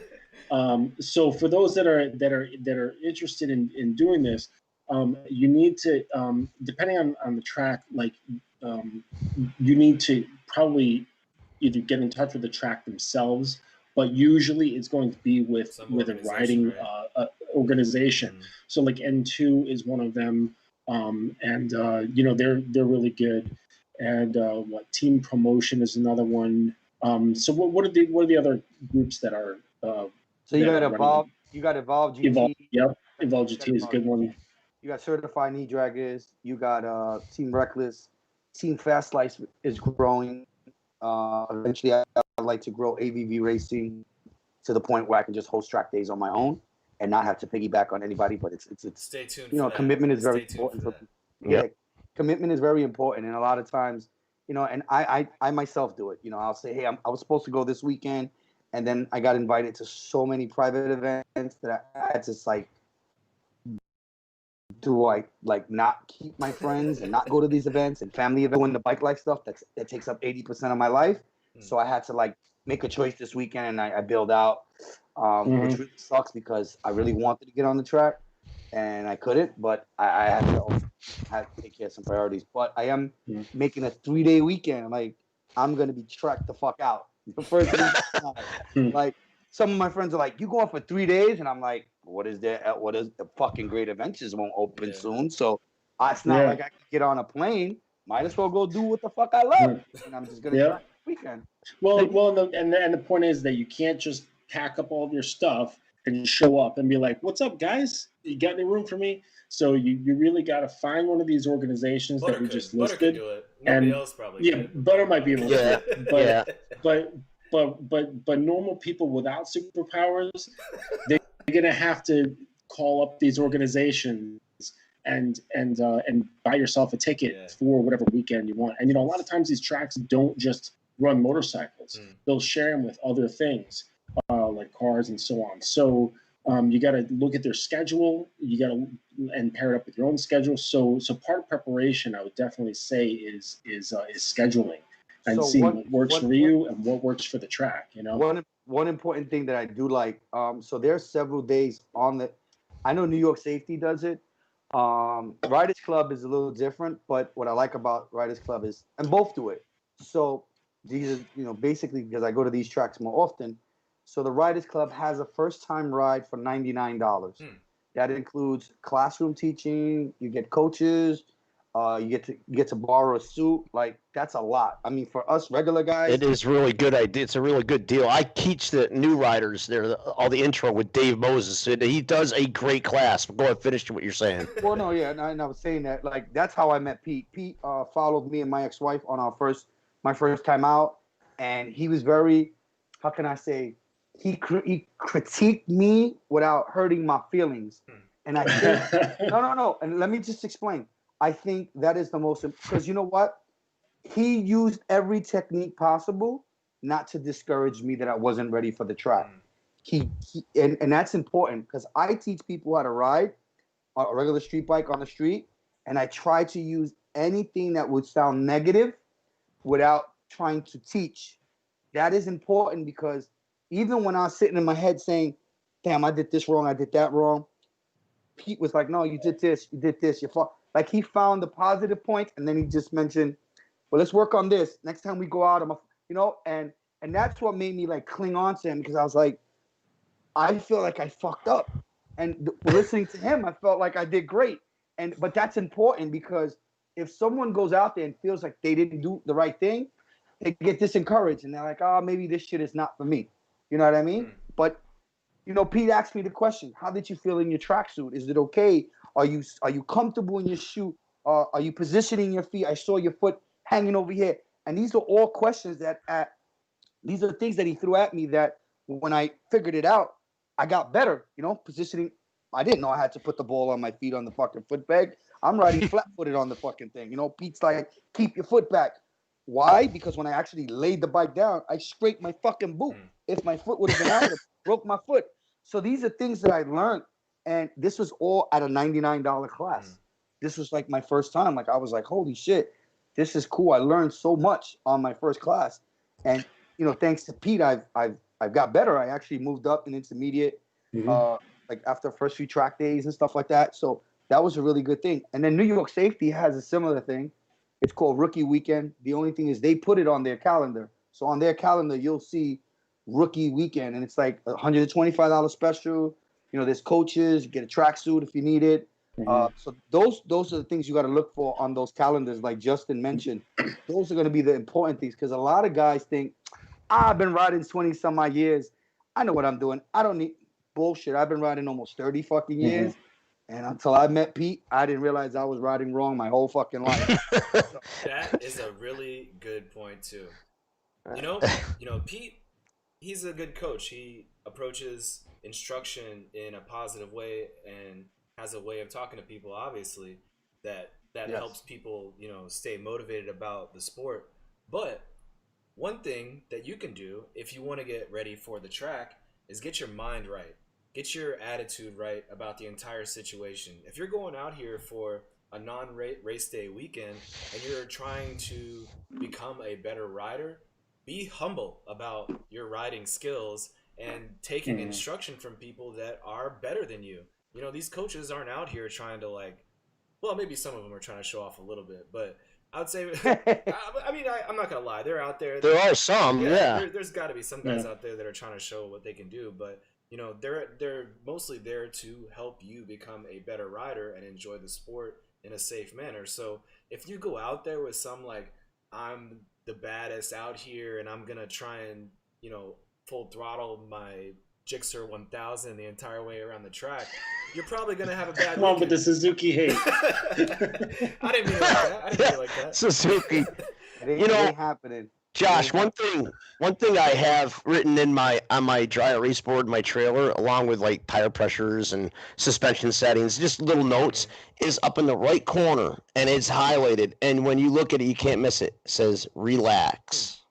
So for those that are interested in doing this, you need to, depending on the track, like you need to probably either get in touch with the track themselves, but usually it's going to be with a riding organization. So like N2 is one of them, and they're really good. And Team Promotion is another one. So what are the other groups that are? So you got Evolve. You got Evolve GT. Evolve GT is a good one. You got Certified Knee Draggers. You got Team Reckless. Team Fast Life is growing. Eventually, I'd like to grow AVV racing to the point where I can just host track days on my own and not have to piggyback on anybody. But it's stay tuned. Commitment is very important. Commitment is very important, and a lot of times, and I myself do it. I'll say, hey, I was supposed to go this weekend. And then I got invited to so many private events that I had to like, do I like not keep my friends and not go to these events and family events, doing the bike life stuff that takes up 80% of my life. So I had to like make a choice this weekend, and I bailed out, which really sucks because I really wanted to get on the track and I couldn't, but I had to take care of some priorities. But I am making a 3-day weekend. Like, I'm going to be tracked the fuck out. The first week, like some of my friends are like, "You going for 3 days?" And I'm like, "What is there? What is the fucking Great Adventures won't open soon?" So it's not like I can get on a plane. Might as well go do what the fuck I love, and I'm just gonna try this weekend. And the point is that you can't just pack up all of your stuff and show up and be like, "What's up, guys? You got any room for me?" So you really got to find one of these organizations that we just listed. Butter could do it. Nobody else probably. Yeah, Butter might be able to do it. But normal people without superpowers, they're gonna have to call up these organizations and buy yourself a ticket for whatever weekend you want. And a lot of times these tracks don't just run motorcycles; they'll share them with other things like cars and so on. So you got to look at their schedule. You got to and pair it up with your own schedule. So part of preparation, I would definitely say, is scheduling and seeing what works for you and what works for the track. One important thing that I do like. So there's several days on the. I know New York Safety does it. Riders Club is a little different, but what I like about Riders Club is, and both do it. So these are, basically because I go to these tracks more often. So the Riders Club has a first-time ride for $99. That includes classroom teaching. You get coaches. You get to borrow a suit. Like, that's a lot. I mean, for us regular guys, it is really good idea. It's a really good deal. I teach the new riders there all the intro with Dave Moses. He does a great class. Go ahead, finish what you're saying. Well, no, yeah, and I was saying that, like, that's how I met Pete. Pete followed me and my ex-wife on my first time out, and he was very, how can I say, he critiqued me without hurting my feelings. And I think, no, and let me just explain. I think that is the most, because you know what? He used every technique possible not to discourage me that I wasn't ready for the track. And that's important because I teach people how to ride a regular street bike on the street, and I try to use anything that would sound negative without trying to teach. That is important because even when I was sitting in my head saying, "Damn, I did this wrong, I did that wrong," Pete was like, "No, you did this, you fought." Like, he found the positive point, and then he just mentioned, "Well, let's work on this. Next time we go out, and that's what made me like cling on to him because I was like, I feel like I fucked up, and listening to him, I felt like I did great. But that's important because if someone goes out there and feels like they didn't do the right thing, they get disencouraged, and they're like, "Oh, maybe this shit is not for me." You know what I mean? But Pete asked me the question, "How did you feel in your tracksuit? Is it okay? Are you comfortable in your shoe? Are you positioning your feet? I saw your foot hanging over here." And these are all questions these are things that he threw at me that when I figured it out, I got better. Positioning. I didn't know I had to put the ball on my feet on the fucking foot peg. I'm riding flat-footed on the fucking thing. Pete's like, "Keep your foot back." Why? Because when I actually laid the bike down, I scraped my fucking boot. If my foot would have been out, I would have broke my foot. So these are things that I learned. And this was all at a $99 class. This was like my first time. Like, I was like, holy shit, this is cool. I learned so much on my first class. And, thanks to Pete, I've got better. I actually moved up in intermediate, like after the first few track days and stuff like that. So that was a really good thing. And then New York Safety has a similar thing. It's called Rookie Weekend. The only thing is they put it on their calendar. So on their calendar, you'll see Rookie Weekend, and it's like a $125 special. There's coaches. You get a tracksuit if you need it. So those are the things you got to look for on those calendars, like Justin mentioned. Those are going to be the important things because a lot of guys think, I've been riding 20 some odd years. I know what I'm doing. I don't need bullshit. I've been riding almost 30 fucking years. And until I met Pete, I didn't realize I was riding wrong my whole fucking life. That is a really good point too. Pete, he's a good coach. He approaches instruction in a positive way and has a way of talking to people, obviously, that helps people, stay motivated about the sport. But one thing that you can do if you want to get ready for the track is get your mind right. Get your attitude right about the entire situation. If you're going out here for a non-race day weekend and you're trying to become a better rider, be humble about your riding skills and taking instruction from people that are better than you. These coaches aren't out here trying to maybe some of them are trying to show off a little bit, but I would say. I mean, I'm not gonna lie. They're out there. There are some, yeah. There's got to be some guys out there that are trying to show what they can do, but you know, they're mostly there to help you become a better rider and enjoy the sport in a safe manner. So if you go out there with some like, I'm the baddest out here and I'm gonna try and, you know, full throttle my Gixxer 1000 the entire way around the track, you're probably gonna have a bad. Come on with the Suzuki hate. I didn't mean it like that. Suzuki. It ain't happening. Josh, one thing I have written in on my dry erase board, my trailer, along with like tire pressures and suspension settings, just little notes, is up in the right corner, and it's highlighted. And when you look at it, you can't miss it. It says relax.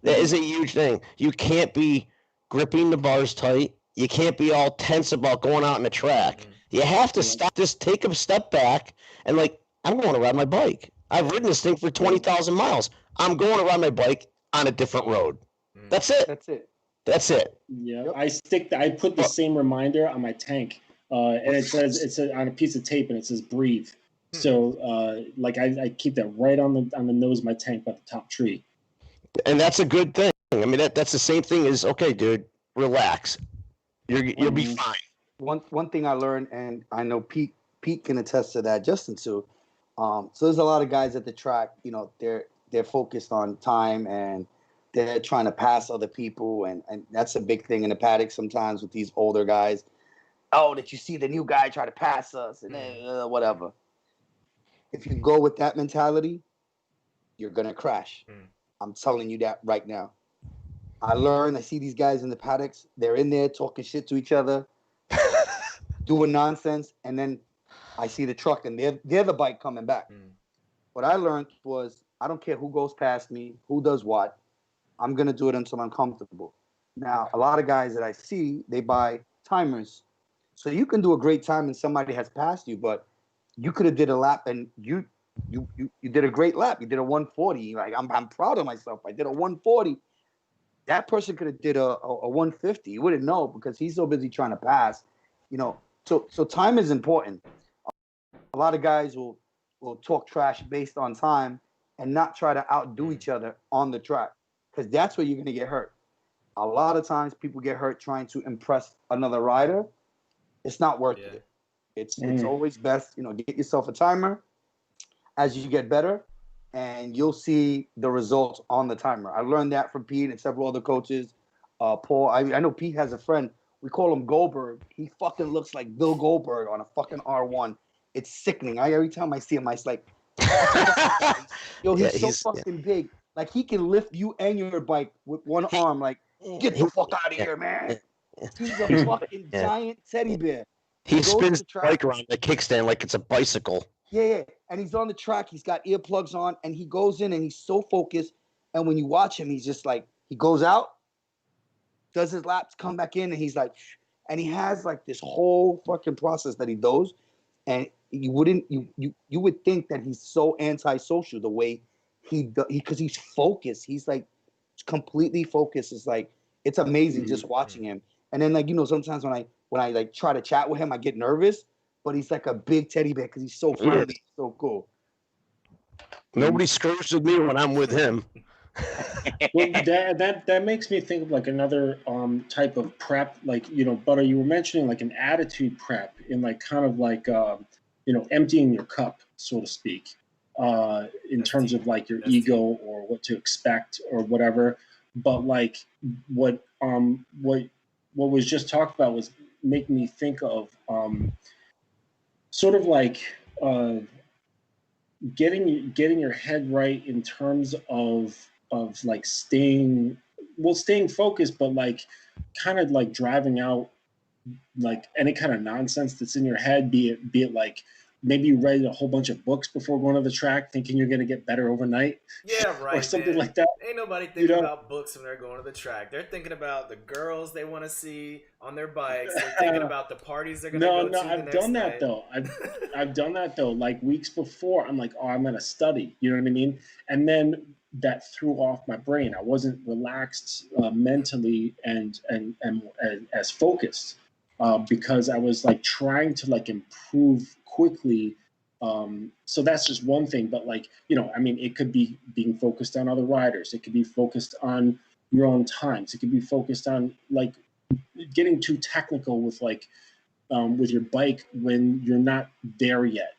That is a huge thing. You can't be gripping the bars tight. You can't be all tense about going out on the track. You have to stop. Just take a step back and like, I'm going to ride my bike. I've ridden this thing for 20,000 miles. I'm going to ride my bike on a different road. That's it. That's it. Yeah, yep. I put the same reminder on my tank, and it says on a piece of tape, and it says breathe. So, like I keep that right on the nose of my tank by the top tree. And that's a good thing. I mean, that's the same thing as, okay, dude, relax. You'll be fine. One thing I learned, and I know Pete can attest to that, Justin too. So there's a lot of guys at the track, you know, they're focused on time and they're trying to pass other people. And that's a big thing in the paddock sometimes with these older guys. Oh, did you see the new guy try to pass us and whatever. If you go with that mentality, you're going to crash. I'm telling you that right now. I see these guys in the paddocks. They're in there talking shit to each other, doing nonsense. And then I see the truck and they're the bike coming back. What I learned was, I don't care who goes past me, who does what. I'm going to do it until I'm comfortable. Now, a lot of guys that I see, they buy timers. So you can do a great time and somebody has passed you, but you could have did a lap and you did a great lap. You did a 140. Like, I'm proud of myself. I did a 140. That person could have did a 150. You wouldn't know because he's so busy trying to pass. You know, so time is important. A lot of guys will talk trash based on time and not try to outdo each other on the track, because that's where you're going to get hurt. A lot of times people get hurt trying to impress another rider. It's not worth it. It's always best, you know, get yourself a timer as you get better, and you'll see the results on the timer. I learned that from Pete and several other coaches. Paul, I know Pete has a friend. We call him Goldberg. He fucking looks like Bill Goldberg on a fucking R1. It's sickening. Every time I see him, I was like, yo, he's so fucking big. Like, he can lift you and your bike with one arm. Like, get the fuck out of here, man. He's a fucking giant teddy bear. He spins the bike around the kickstand like it's a bicycle. Yeah. And he's on the track. He's got earplugs on, and he goes in, and he's so focused. And when you watch him, he's just like, he goes out, does his laps, come back in, and he's like, and he has like this whole fucking process that he does. And you would think that he's so antisocial the way because he's focused. He's like completely focused. It's like, it's amazing just watching him. And then, like, you know, sometimes when I like try to chat with him, I get nervous, but he's like a big teddy bear because he's so friendly, so cool. Nobody screws with me when I'm with him. Well, that makes me think of like another type of prep, like, you know, Butter, you were mentioning like an attitude prep in like kind of like you know, emptying your cup, so to speak, in terms of like your ego or what to expect or whatever. But like what was just talked about was making me think of sort of like getting your head right in terms of like staying focused, but like kind of like driving out like any kind of nonsense that's in your head, be it like maybe you read a whole bunch of books before going to the track thinking you're going to get better overnight. Yeah, right. Or something like that. Ain't nobody thinking about books when they're going to the track. They're thinking about the girls they want to see on their bikes. They're thinking about the parties they're going to go to. No, I've done that though. I've done that though. Like weeks before, I'm like, oh, I'm going to study. You know what I mean? And then that threw off my brain. I wasn't relaxed mentally and as focused because I was like trying to like improve quickly So that's just one thing. But like, you know, I mean, it could be being focused on other riders. It could be focused on your own times. It could be focused on like getting too technical with like with your bike when you're not there yet.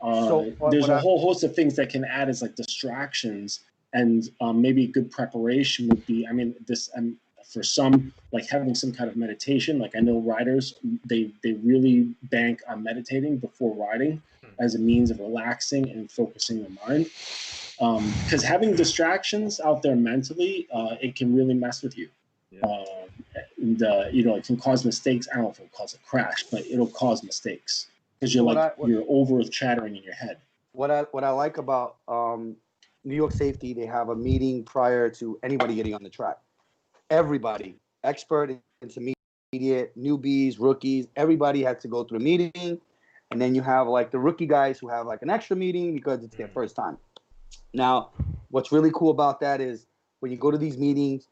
There's a whole host of things that can add as like distractions, and maybe good preparation would be. I mean, for some, like having some kind of meditation. Like I know riders, they really bank on meditating before riding as a means of relaxing and focusing the mind. Because having distractions out there mentally, it can really mess with you. Yeah. And you know, it can cause mistakes. I don't know if it'll cause a crash, but it'll cause mistakes because you're over chattering in your head. What I like about New York Safety, they have a meeting prior to anybody getting on the track. Everybody, expert, intermediate, newbies, rookies, everybody has to go through a meeting, and then you have like the rookie guys who have like an extra meeting because it's their first time. Now, what's really cool about that is when you go to these meetings,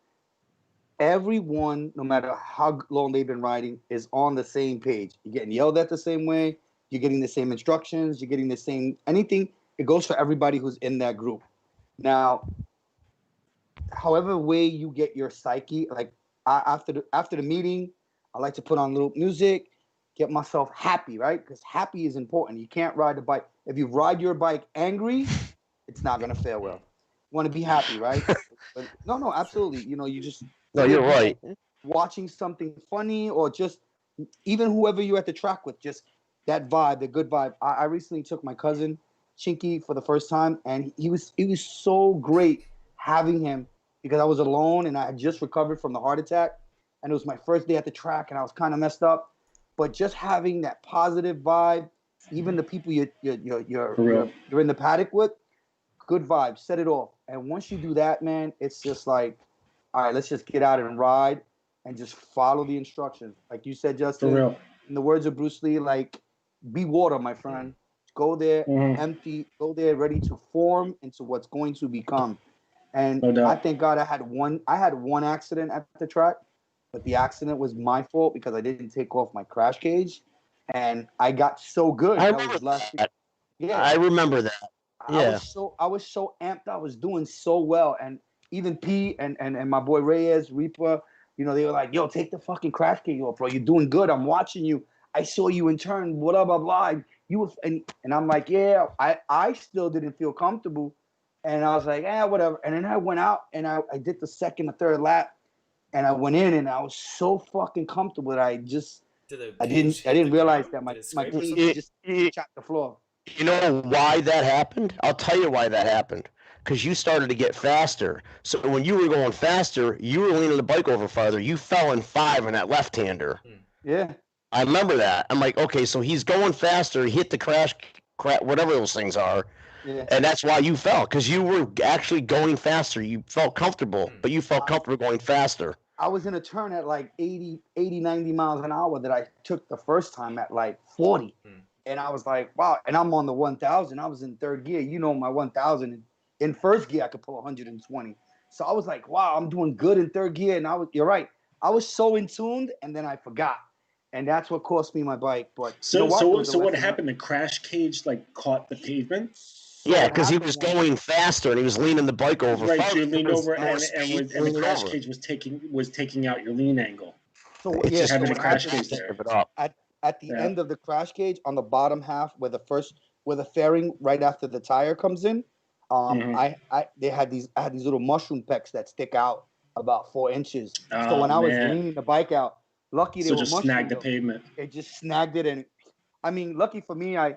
everyone, no matter how long they've been riding, is on the same page. You're getting yelled at the same way. You're getting the same instructions. You're getting the same anything. It goes for everybody who's in that group. Now, however way you get your psyche, like after the meeting, I like to put on a little music, get myself happy, right? Because happy is important. You can't ride the bike. If you ride your bike angry, it's not going to fare well. You want to be happy, right? But no, absolutely. You know, you just... No, you're right. Watching something funny or just even whoever you're at the track with, just that vibe, the good vibe. I recently took my cousin, Chinky, for the first time, and he was so great having him because I was alone and I had just recovered from the heart attack, and it was my first day at the track and I was kind of messed up. But just having that positive vibe, even the people you're in the paddock with, good vibe, set it off. And once you do that, man, it's just like, all right, let's just get out and ride and just follow the instructions. Like you said, Justin, for real. In the words of Bruce Lee, like, be water, my friend. Go there empty, go there ready to form into what's going to become. And I thank God I had one accident at the track, but the accident was my fault because I didn't take off my crash cage. And I got so good. I remember that. Yeah. I remember that. Yeah. I was so amped. I was doing so well. And even P and my boy Reyes, Reaper, you know, they were like, yo, take the fucking crash cage off, bro. You're doing good. I'm watching you. I saw you in turn, blah, blah, blah. And I'm like, yeah, I still didn't feel comfortable. And I was like, whatever. And then I went out and I did the second or third lap and I went in and I was so fucking comfortable that I didn't realize that my cage just chopped the floor. You know why that happened? I'll tell you why that happened. Because you started to get faster. So when you were going faster, you were leaning the bike over farther. You fell in 5 in that left-hander. Yeah. I remember that. I'm like, okay, so he's going faster. He hit the crash, whatever those things are. Yeah. And that's why you fell. Because you were actually going faster. You felt comfortable, but you felt comfortable going faster. I was in a turn at like 80, 90 miles an hour that I took the first time at like 40. And I was like, wow. And I'm on the 1,000. I was in third gear. You know, my 1,000 in first gear, I could pull 120. So I was like, wow, I'm doing good in third gear. And you're right. I was so in tuned and then I forgot. And that's what cost me my bike. But so what happened? The crash cage like caught the pavement? Yeah, because he was going faster and he was leaning the bike over. Right, you leaned over and the crash cage was taking out your lean angle. So having a crash cage there. At the end of the crash cage, on the bottom half, where the fairing right after the tire comes in, I had these little mushroom pecks that stick out about 4 inches. So when I was leaning the bike out, lucky they were just snagged the pavement. It just snagged it, and I mean, lucky for me, I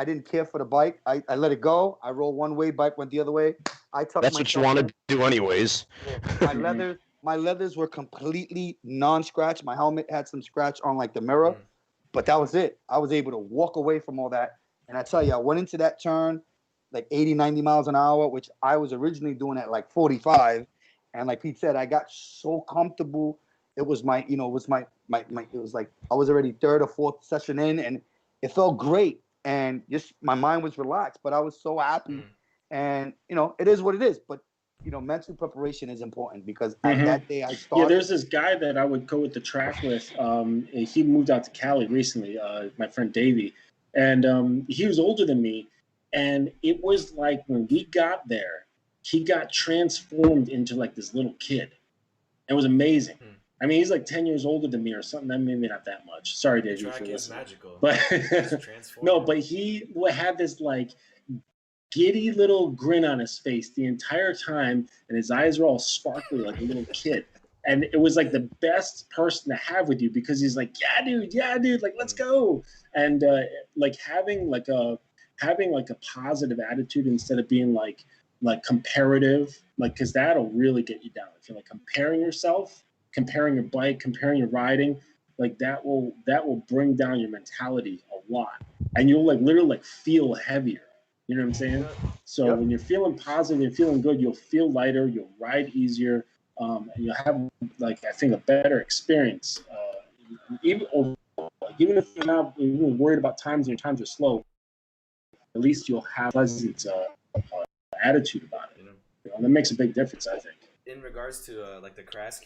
didn't care for the bike. I let it go. I rolled one way, bike went the other way. That's what you want to do, anyways. My leathers were completely non-scratch. My helmet had some scratch on like the mirror. But that was it. I was able to walk away from all that. And I tell you, I went into that turn like 80, 90 miles an hour, which I was originally doing at like 45. And like Pete said, I got so comfortable. It was my, it was like I was already third or fourth session in and it felt great. And just my mind was relaxed, but I was so happy. And, it is what it is. But, mental preparation is important because at that day I started. Yeah, there's this guy that I would go with the track with. He moved out to Cali recently, my friend Davey. And he was older than me. And it was like when we got there, he got transformed into like this little kid. It was amazing. I mean, he's like 10 years older than me or something. Maybe not that much. Sorry, Dave, The for track is listening. magical. But Transform. no, but he had this like giddy little grin on his face the entire time, and his eyes were all sparkly like a little kid. And it was like the best person to have with you because he's like, yeah, dude, like let's go. And like having a positive attitude instead of being like comparative, like because that'll really get you down if you're like comparing yourself, comparing your bike, comparing your riding, like that will bring down your mentality a lot, and you'll like literally like feel heavier. You know what I'm saying? So when you're feeling positive and feeling good, you'll feel lighter, you'll ride easier, and you'll have like I think a better experience. Even if you're not even worried about times and your times are slow, at least you'll have a pleasant attitude about it. You know, and that makes a big difference, I think. In regards to like the crash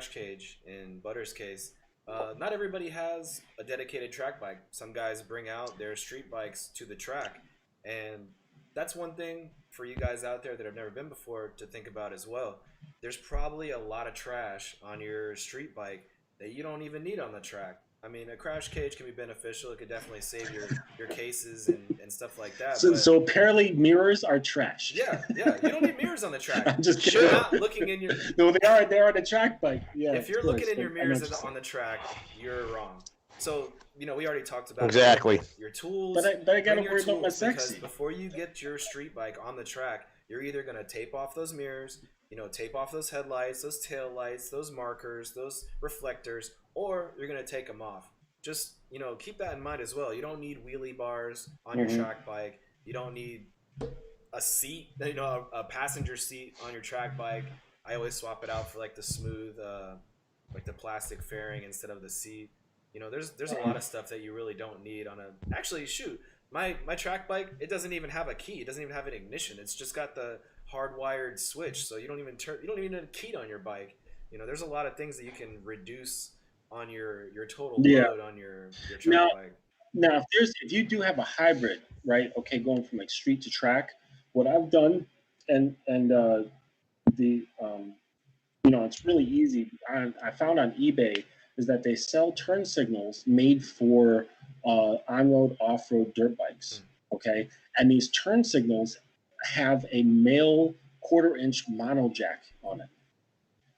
cage in Butter's case, not everybody has a dedicated track bike. Some guys bring out their street bikes to the track, and that's one thing for you guys out there that have never been before to think about as well. There's probably a lot of trash on your street bike that you don't even need on the track. I mean, a crash cage can be beneficial. It could definitely save your cases and stuff like that. So apparently mirrors are trash. Yeah. You don't need mirrors on the track. I'm just kidding. You're not looking in your... No, they're on the track bike. Yeah. If you're looking in your mirrors on the track, you're wrong. So, we already talked about your tools. But I gotta worry about my sexy. Because before you get your street bike on the track, you're either gonna tape off those mirrors, tape off those headlights, those tail lights, those markers, those reflectors, or you're gonna take them off. Just keep that in mind as well. You don't need wheelie bars on your track bike. You don't need a seat, a passenger seat on your track bike. I always swap it out for like the smooth, like the plastic fairing instead of the seat. There's a lot of stuff that you really don't need on a. Actually, shoot, my track bike, it doesn't even have a key. It doesn't even have an ignition. It's just got the hardwired switch, so you don't even need a key on your bike. There's a lot of things that you can reduce on your total load on your track bike. Now, if you do have a hybrid, right? Okay, going from like street to track, what I've done, and it's really easy. I found on eBay is that they sell turn signals made for on-road, off-road dirt bikes. Okay, and these turn signals have a male 1/4-inch mono jack on it.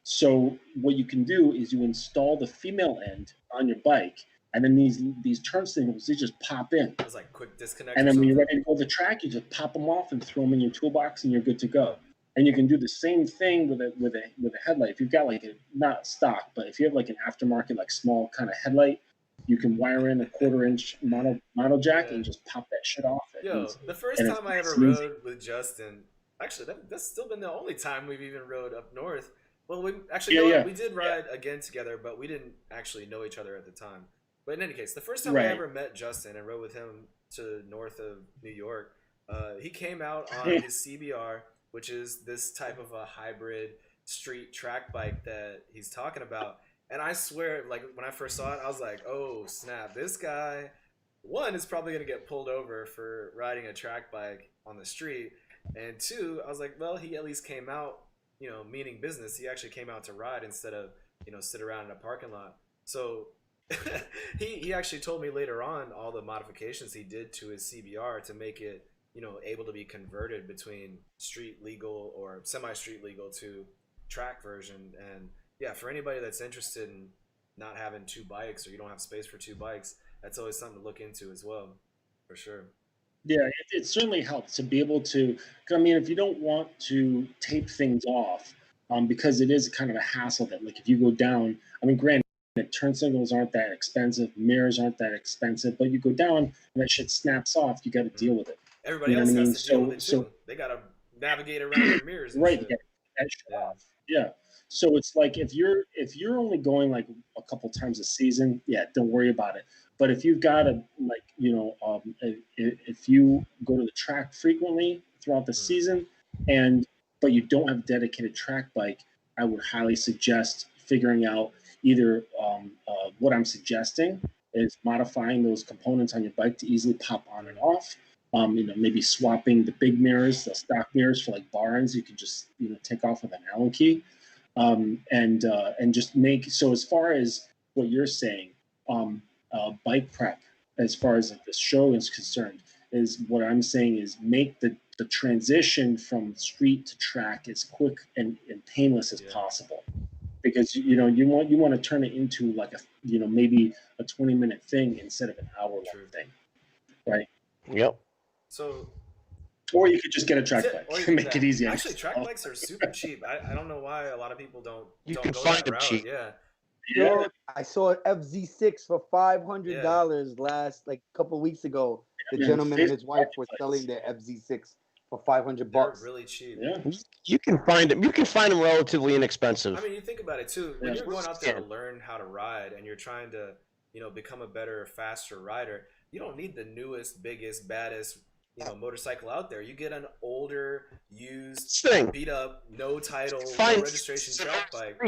So what you can do is you install the female end on your bike, and then these turn signals, they just pop in. It's like quick disconnect. And then when you're ready to go to the track, you just pop them off and throw them in your toolbox, and you're good to go. And you can do the same thing with a headlight. If you've got like not stock, but if you have like an aftermarket, like small kind of headlight, you can wire in a 1/4-inch mono jack and just pop that shit off. The first time I ever rode with Justin, actually that's still been the only time we've even rode up north. Well, we did ride again together, but we didn't actually know each other at the time. But in any case, the first time I ever met Justin and rode with him to north of New York, he came out on his CBR, which is this type of a hybrid street track bike that he's talking about. And I swear, like when I first saw it, I was like, oh snap, this guy, one, is probably going to get pulled over for riding a track bike on the street. And two, I was like, well, he at least came out, meaning business. He actually came out to ride instead of, sit around in a parking lot. So he actually told me later on all the modifications he did to his CBR to make it, able to be converted between street legal or semi-street legal to track version. And yeah, for anybody that's interested in not having two bikes or you don't have space for two bikes, that's always something to look into as well, for sure. Yeah, it certainly helps to be able to. I mean, if you don't want to tape things off, because it is kind of a hassle that, like, if you go down, I mean, granted, turn signals aren't that expensive, mirrors aren't that expensive, but you go down and that shit snaps off, you got to deal with it. Everybody else has to deal with it too. They got to navigate around their mirrors. Right, to get that shit off. Yeah. So it's like if you're only going like a couple times a season, yeah, don't worry about it. But if you've got a if you go to the track frequently throughout the season, but you don't have a dedicated track bike, I would highly suggest figuring out either what I'm suggesting, is modifying those components on your bike to easily pop on and off. Maybe swapping the big mirrors, the stock mirrors for like bar ends, you can just take off with an Allen key, and just make. So as far as what you're saying, bike prep, as far as like the show is concerned, is what I'm saying is make the transition from street to track as quick and painless as possible, because you want to turn it into like a maybe a 20-minute thing instead of an hour-long thing, right? Yep. So, or you could just get a track bike and make it easy. Actually, track bikes are super cheap. I don't know why a lot of people don't can go find that them route. cheap. Yeah. I saw an FZ6 for $500 last like a couple weeks ago. The gentleman and his wife were selling their FZ6 for $500. They're really cheap. Yeah. You can find them. You can find them relatively inexpensive. I mean, you think about it too. When you're going out there to learn how to ride and you're trying to, become a better, faster rider, you don't need the newest, biggest, baddest, motorcycle out there. You get an older, used, beat up, no title, no registration track bike,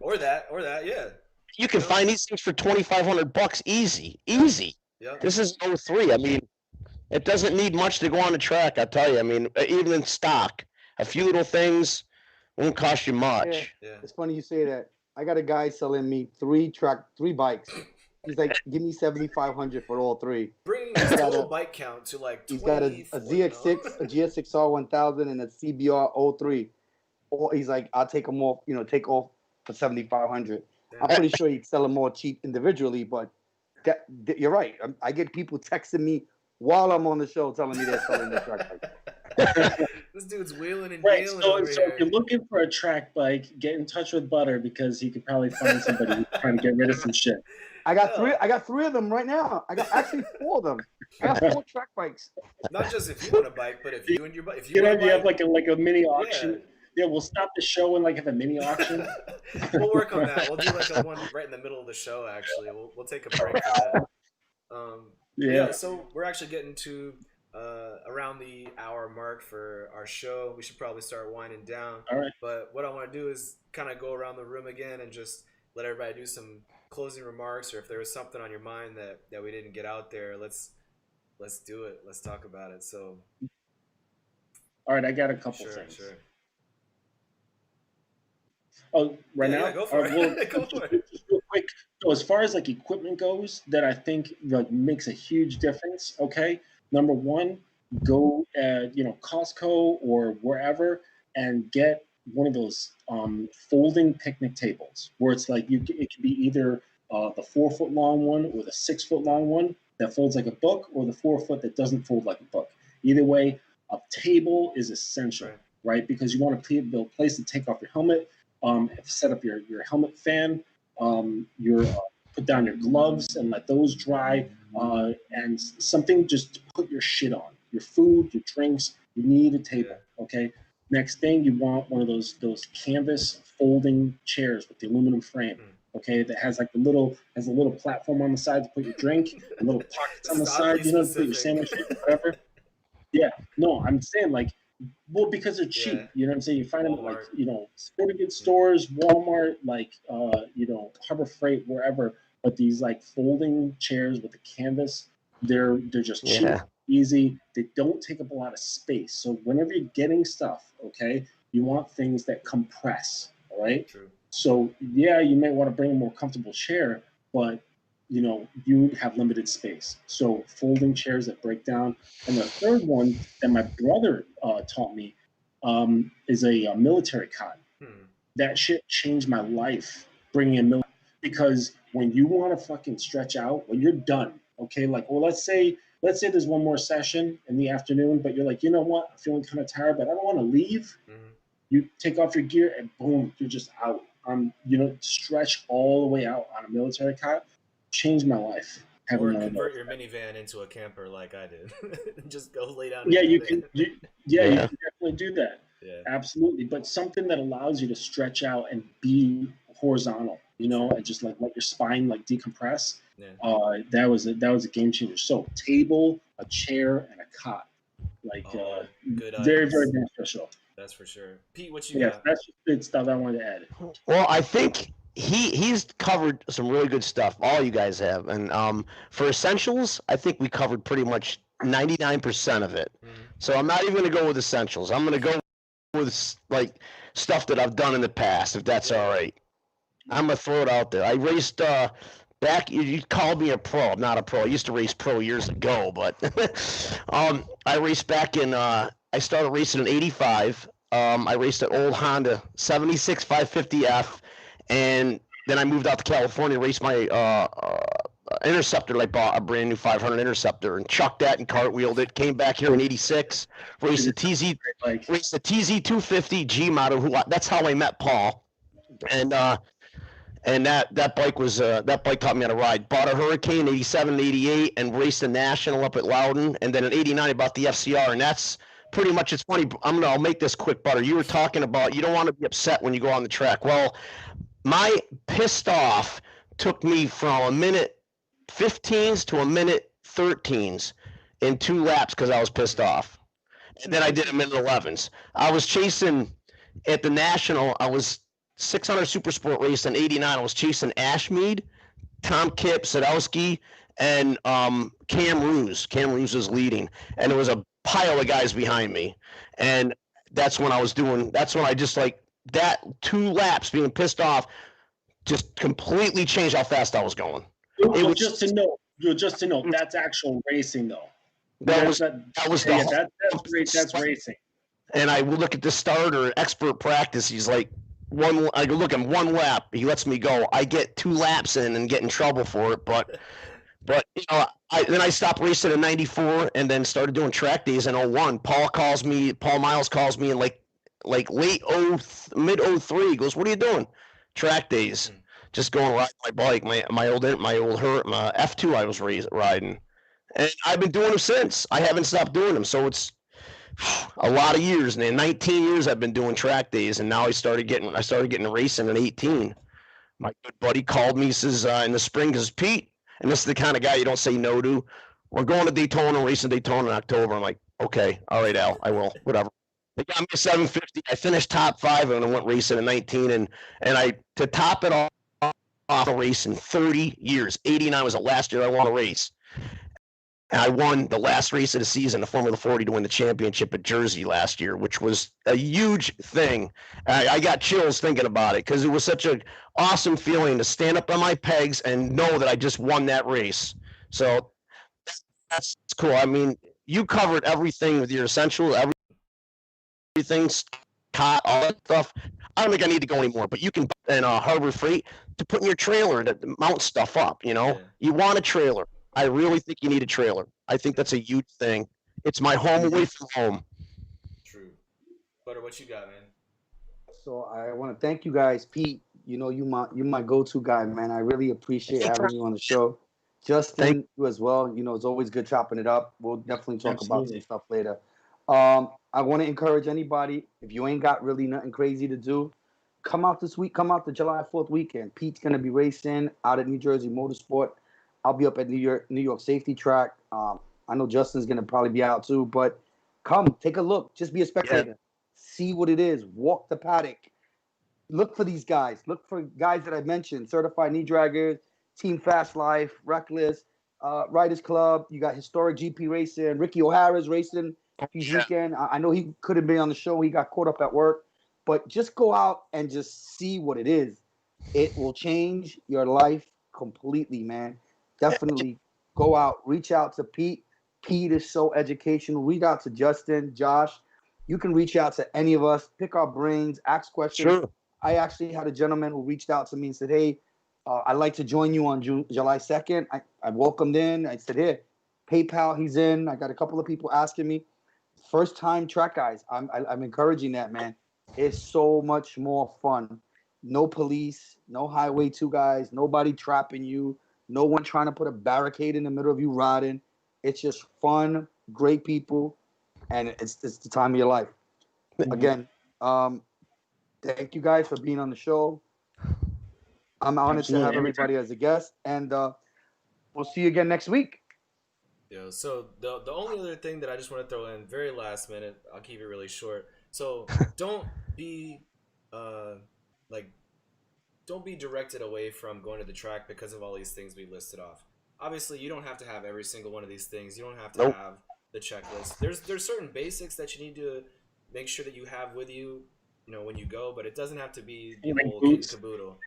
or that, yeah. You can find these things for $2,500 easy. Yep. This is 03. I mean, it doesn't need much to go on the track. I tell you. I mean, even in stock, a few little things won't cost you much. Yeah. It's funny you say that. I got a guy selling me three bikes. He's like, give me $7,500 for all three. Bring his total bike count to like 20. He's got a ZX6, a GSX-R 1000, and a CBR 03. Or he's like, I'll take them off, take off for $7,500. I'm pretty sure he'd sell them more cheap individually, but you're right. I get people texting me while I'm on the show telling me they're selling their track bike. This dude's wheeling and right. dealing. So over if here. you're looking for a track bike, get in touch with Butter, because he could probably find somebody who's trying to get rid of some shit. I got three of them right now. I got actually 4 of them. I got 4 track bikes. Not just if you want a bike, but if you and your bike. If you have like a mini auction. Yeah, we'll stop the show and like have a mini auction. We'll work on that. We'll do like a one right in the middle of the show. Actually, we'll take a break for that. Yeah. So we're actually getting to around the hour mark for our show. We should probably start winding down. All right. But what I want to do is kind of go around the room again and just let everybody do some closing remarks, or if there was something on your mind that we didn't get out there, let's do it. Let's talk about it. So. All right, I got a couple things. Sure. Oh, now? Yeah, go for it. Go for it. Just real quick. So as far as like equipment goes, that I think like makes a huge difference. Okay, number one, go Costco or wherever and get one of those folding picnic tables, where it's like it could be either the 4-foot long one or the 6-foot long one that folds like a book, or the 4-foot that doesn't fold like a book. Either way, a table is essential, right? Because you want to build a place to take off your helmet. Set up your helmet fan, put down your gloves and let those dry, and something just to put your shit on, your food, your drinks. You need a table, okay? Next thing, you want one of those canvas folding chairs with the aluminum frame, okay? That has like a little platform on the side to put your drink, and little pockets on the side, to put your sandwich, whatever. Yeah, no, I'm saying like. Well, because they're cheap, you know what I'm saying? You find them at like, sporting goods stores, Walmart, like, Harbor Freight, wherever. But these like folding chairs with the canvas, they're just cheap, easy. They don't take up a lot of space. So whenever you're getting stuff, okay, you want things that compress, all right? True. So yeah, you may want to bring a more comfortable chair, but you have limited space. So folding chairs that break down. And the third one that my brother taught me is a military cot. That shit changed my life, bringing a military. Because when you want to fucking stretch out, when you're done, okay, like, well, let's say there's one more session in the afternoon, but you're like, you know what, I'm feeling kind of tired, but I don't want to leave. You take off your gear and boom, you're just out. Stretch all the way out on a military cot. Changed my life. Or convert your minivan into a camper like I did. Just go lay down. Yeah, you can. You can definitely do that. Yeah, absolutely. But something that allows you to stretch out and be horizontal, and just like let your spine like decompress. Yeah. That was a game changer. So table, a chair, and a cot, like good very very beneficial. That's for sure. Pete, what you got? That's just good stuff I wanted to add. Well, I think he's covered some really good stuff. All you guys have, and for essentials, I think we covered pretty much 99% of it. Mhm. So I'm not even going to go with essentials. I'm going to go with like stuff that I've done in the past, if that's all right. I'm gonna throw it out there. I raced back. You called me a pro. I'm not a pro. I used to race pro years ago, but I raced back in. I started racing in '85. I raced an old Honda 76 550F, and then I moved out to California. Raced my Interceptor. I bought a brand new 500 Interceptor and chucked that and cartwheeled it. Came back here in '86. Raced the TZ 250 G model. That's how I met Paul, and that bike was that bike taught me how to ride. Bought a Hurricane '87 and '88 and raced the National up at Loudon, and then in '89 I bought the FCR, and that's pretty much. It's funny. I'll make this quick, Butter. You were talking about you don't want to be upset when you go on the track. Well, my pissed off took me from a minute 15s to a minute 13s in 2 laps because I was pissed off, and then I did a minute 11s. I was chasing at the National. I was 600 Super Sport race in '89. I was chasing Ashmead, Tom Kipp, Sadowski, and Cam Ruse. Cam Ruse was leading, and there was a pile of guys behind me. And that's when I was doing. That's when I just like that 2 laps being pissed off, just completely changed how fast I was going. It was just to know that's actual racing though. That's racing. And I would look at the starter expert practice. He's like, I go look at 1 lap. He lets me go. I get 2 laps in and get in trouble for it. But then I stopped racing in '94 and then started doing track days in '01. Paul Miles calls me in like late mid '03. He goes, "What are you doing?" Track days. Just going ride my bike. My old F2 I was riding, and I've been doing them since. I haven't stopped doing them. So it's a lot of years, man. 19 years I've been doing track days, and now I started getting racing in 18. My good buddy called me, says in the spring, says, "Pete," and this is the kind of guy you don't say no to. "We're going to Daytona, racing Daytona in October." I'm like, "Okay, all right, Al, I will, whatever." They got me a 750. I finished top 5 and I went racing in 19, and I to top it off a race in 30 years. '89 was the last year I won a race. And I won the last race of the season, the Formula 40, to win the championship at Jersey last year, which was a huge thing. I got chills thinking about it because it was such an awesome feeling to stand up on my pegs and know that I just won that race. So that's cool. I mean, you covered everything with your essential, everything, cot, all that stuff. I don't think I need to go anymore, but you can, and Harbor Freight, to put in your trailer to mount stuff up, you know? Yeah. You want a trailer. I really think you need a trailer. I think that's a huge thing. It's my home away from home. True. Butter, what you got, man? So I want to thank you guys, Pete. You know, you my go-to guy, man. I really appreciate having you on the show. Justin, you as well. You know, it's always good chopping it up. We'll definitely talk about some stuff later. I want to encourage anybody, if you ain't got really nothing crazy to do, come out this week. Come out the July 4th weekend. Pete's going to be racing out at New Jersey Motorsport. I'll be up at New York Safety Track. I know Justin's going to probably be out too, but come, take a look. Just be a spectator. Yeah. See what it is. Walk the paddock. Look for these guys. Look for guys that I mentioned, Certified Knee Draggers, Team Fast Life, Reckless, Riders Club. You got Historic GP Racing. Ricky O'Hara's racing this weekend. I know he couldn't be on the show. He got caught up at work. But just go out and just see what it is. It will change your life completely, man. Definitely go out. Reach out to Pete. Pete is so educational. Reach out to Justin, Josh. You can reach out to any of us. Pick our brains. Ask questions. Sure. I actually had a gentleman who reached out to me and said, hey, I'd like to join you on July 2nd. I welcomed in. I said, here, PayPal, he's in. I got a couple of people asking me. First-time track guys. I'm encouraging that, man. It's so much more fun. No police, no Highway 2 guys, nobody trapping you, no one trying to put a barricade in the middle of you riding. It's just fun, great people, and it's the time of your life. Again, thank you guys for being on the show. I'm honored to have everybody as a guest, and we'll see you again next week. Yeah, so the only other thing that I just want to throw in, very last minute, I'll keep it really short. So don't be don't be directed away from going to the track because of all these things we listed off. Obviously, you don't have to have every single one of these things. You don't have to Nope. have the checklist. There's certain basics that you need to make sure that you have with you, you know, when you go, but it doesn't have to be the Like whole kit and boots. caboodle.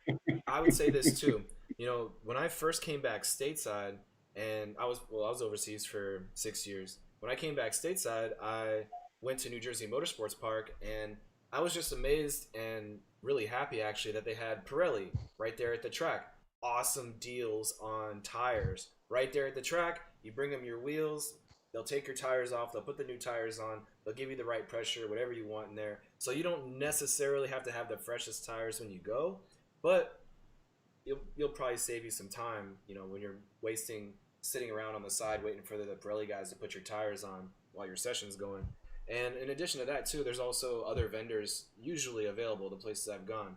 I would say this too. You know, when I first came back stateside, and I was overseas for 6 years. When I came back stateside, I went to New Jersey Motorsports Park, and I was just amazed and really happy actually that they had Pirelli right there at the track. Awesome deals on tires right there at the track. You bring them your wheels, they'll take your tires off, they'll put the new tires on, they'll give you the right pressure, whatever you want in there. So you don't necessarily have to have the freshest tires when you go, but you'll probably save you some time, you know, when you're sitting around on the side waiting for the Pirelli guys to put your tires on while your session's going. And in addition to that too, there's also other vendors usually available, the places I've gone.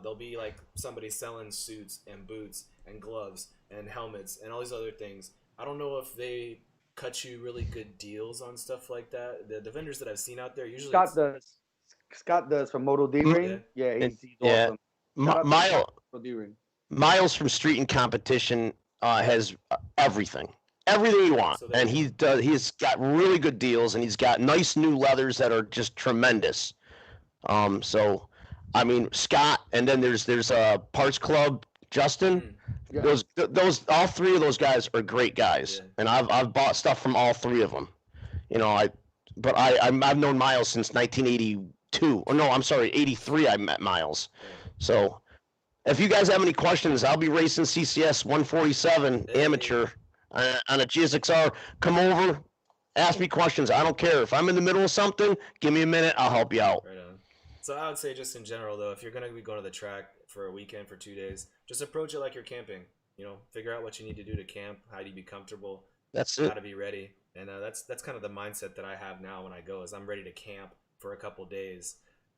There'll be like somebody selling suits and boots and gloves and helmets and all these other things. I don't know if they cut you really good deals on stuff like that. The vendors that I've seen out there usually Scott does from Moto D Ring. Yeah, he's Yeah. awesome. Shout out to Moto D Ring. Miles from Street and Competition has everything you want, So and he's got really good deals, and he's got nice new leathers that are just tremendous. So I mean, Scott, and then there's Parts Club Justin. Yeah. Those all three of those guys are great guys, Yeah. and I've bought stuff from all three of them. You know, I've known Miles since 1982. Or no, I'm sorry, 83. I met Miles. So if you guys have any questions, I'll be racing CCS 147 amateur on a GSXR. Come over, ask me questions. I don't care if I'm in the middle of something. Give me a minute. I'll help you out. Right on. So I would say just in general though, if you're gonna be going to the track for a weekend for 2 days, just approach it like you're camping. You know, figure out what you need to do to camp, how do you be comfortable, That's how it. to be ready, and that's kind of the mindset that I have now when I go is I'm ready to camp for a couple days.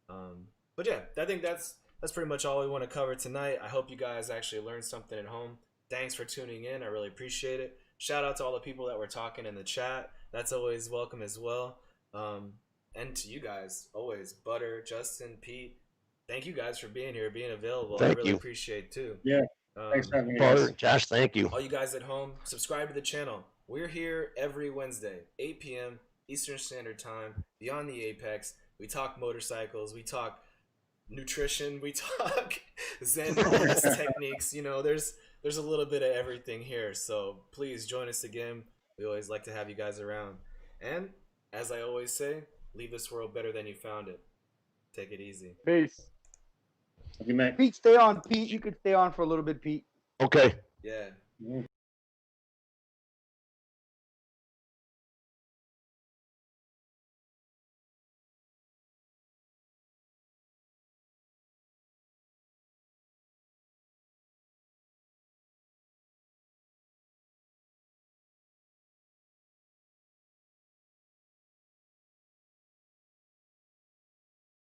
But yeah, I think that's pretty much all we want to cover tonight. I hope you guys actually learned something at home. Thanks for tuning in. I really appreciate it. Shout out to all the people that were talking in the chat. That's always welcome as well. And to you guys, always, Butter, Justin, Pete. Thank you guys for being here, being available. I Thank really you. appreciate too. Yeah. Thanks for having me, guys. Butter, Josh, thank you. All you guys at home, subscribe to the channel. We're here every Wednesday, 8 p.m. Eastern Standard Time, Beyond the Apex. We talk motorcycles, we talk nutrition, we talk Zen fitness techniques. You know, there's a little bit of everything here. So please join us again. We always like to have you guys around. And as I always say, leave this world better than you found it. Take it easy. Peace. Love you, Matt. Pete, stay on. Pete, you could stay on for a little bit, Pete. Okay. Yeah. Yeah.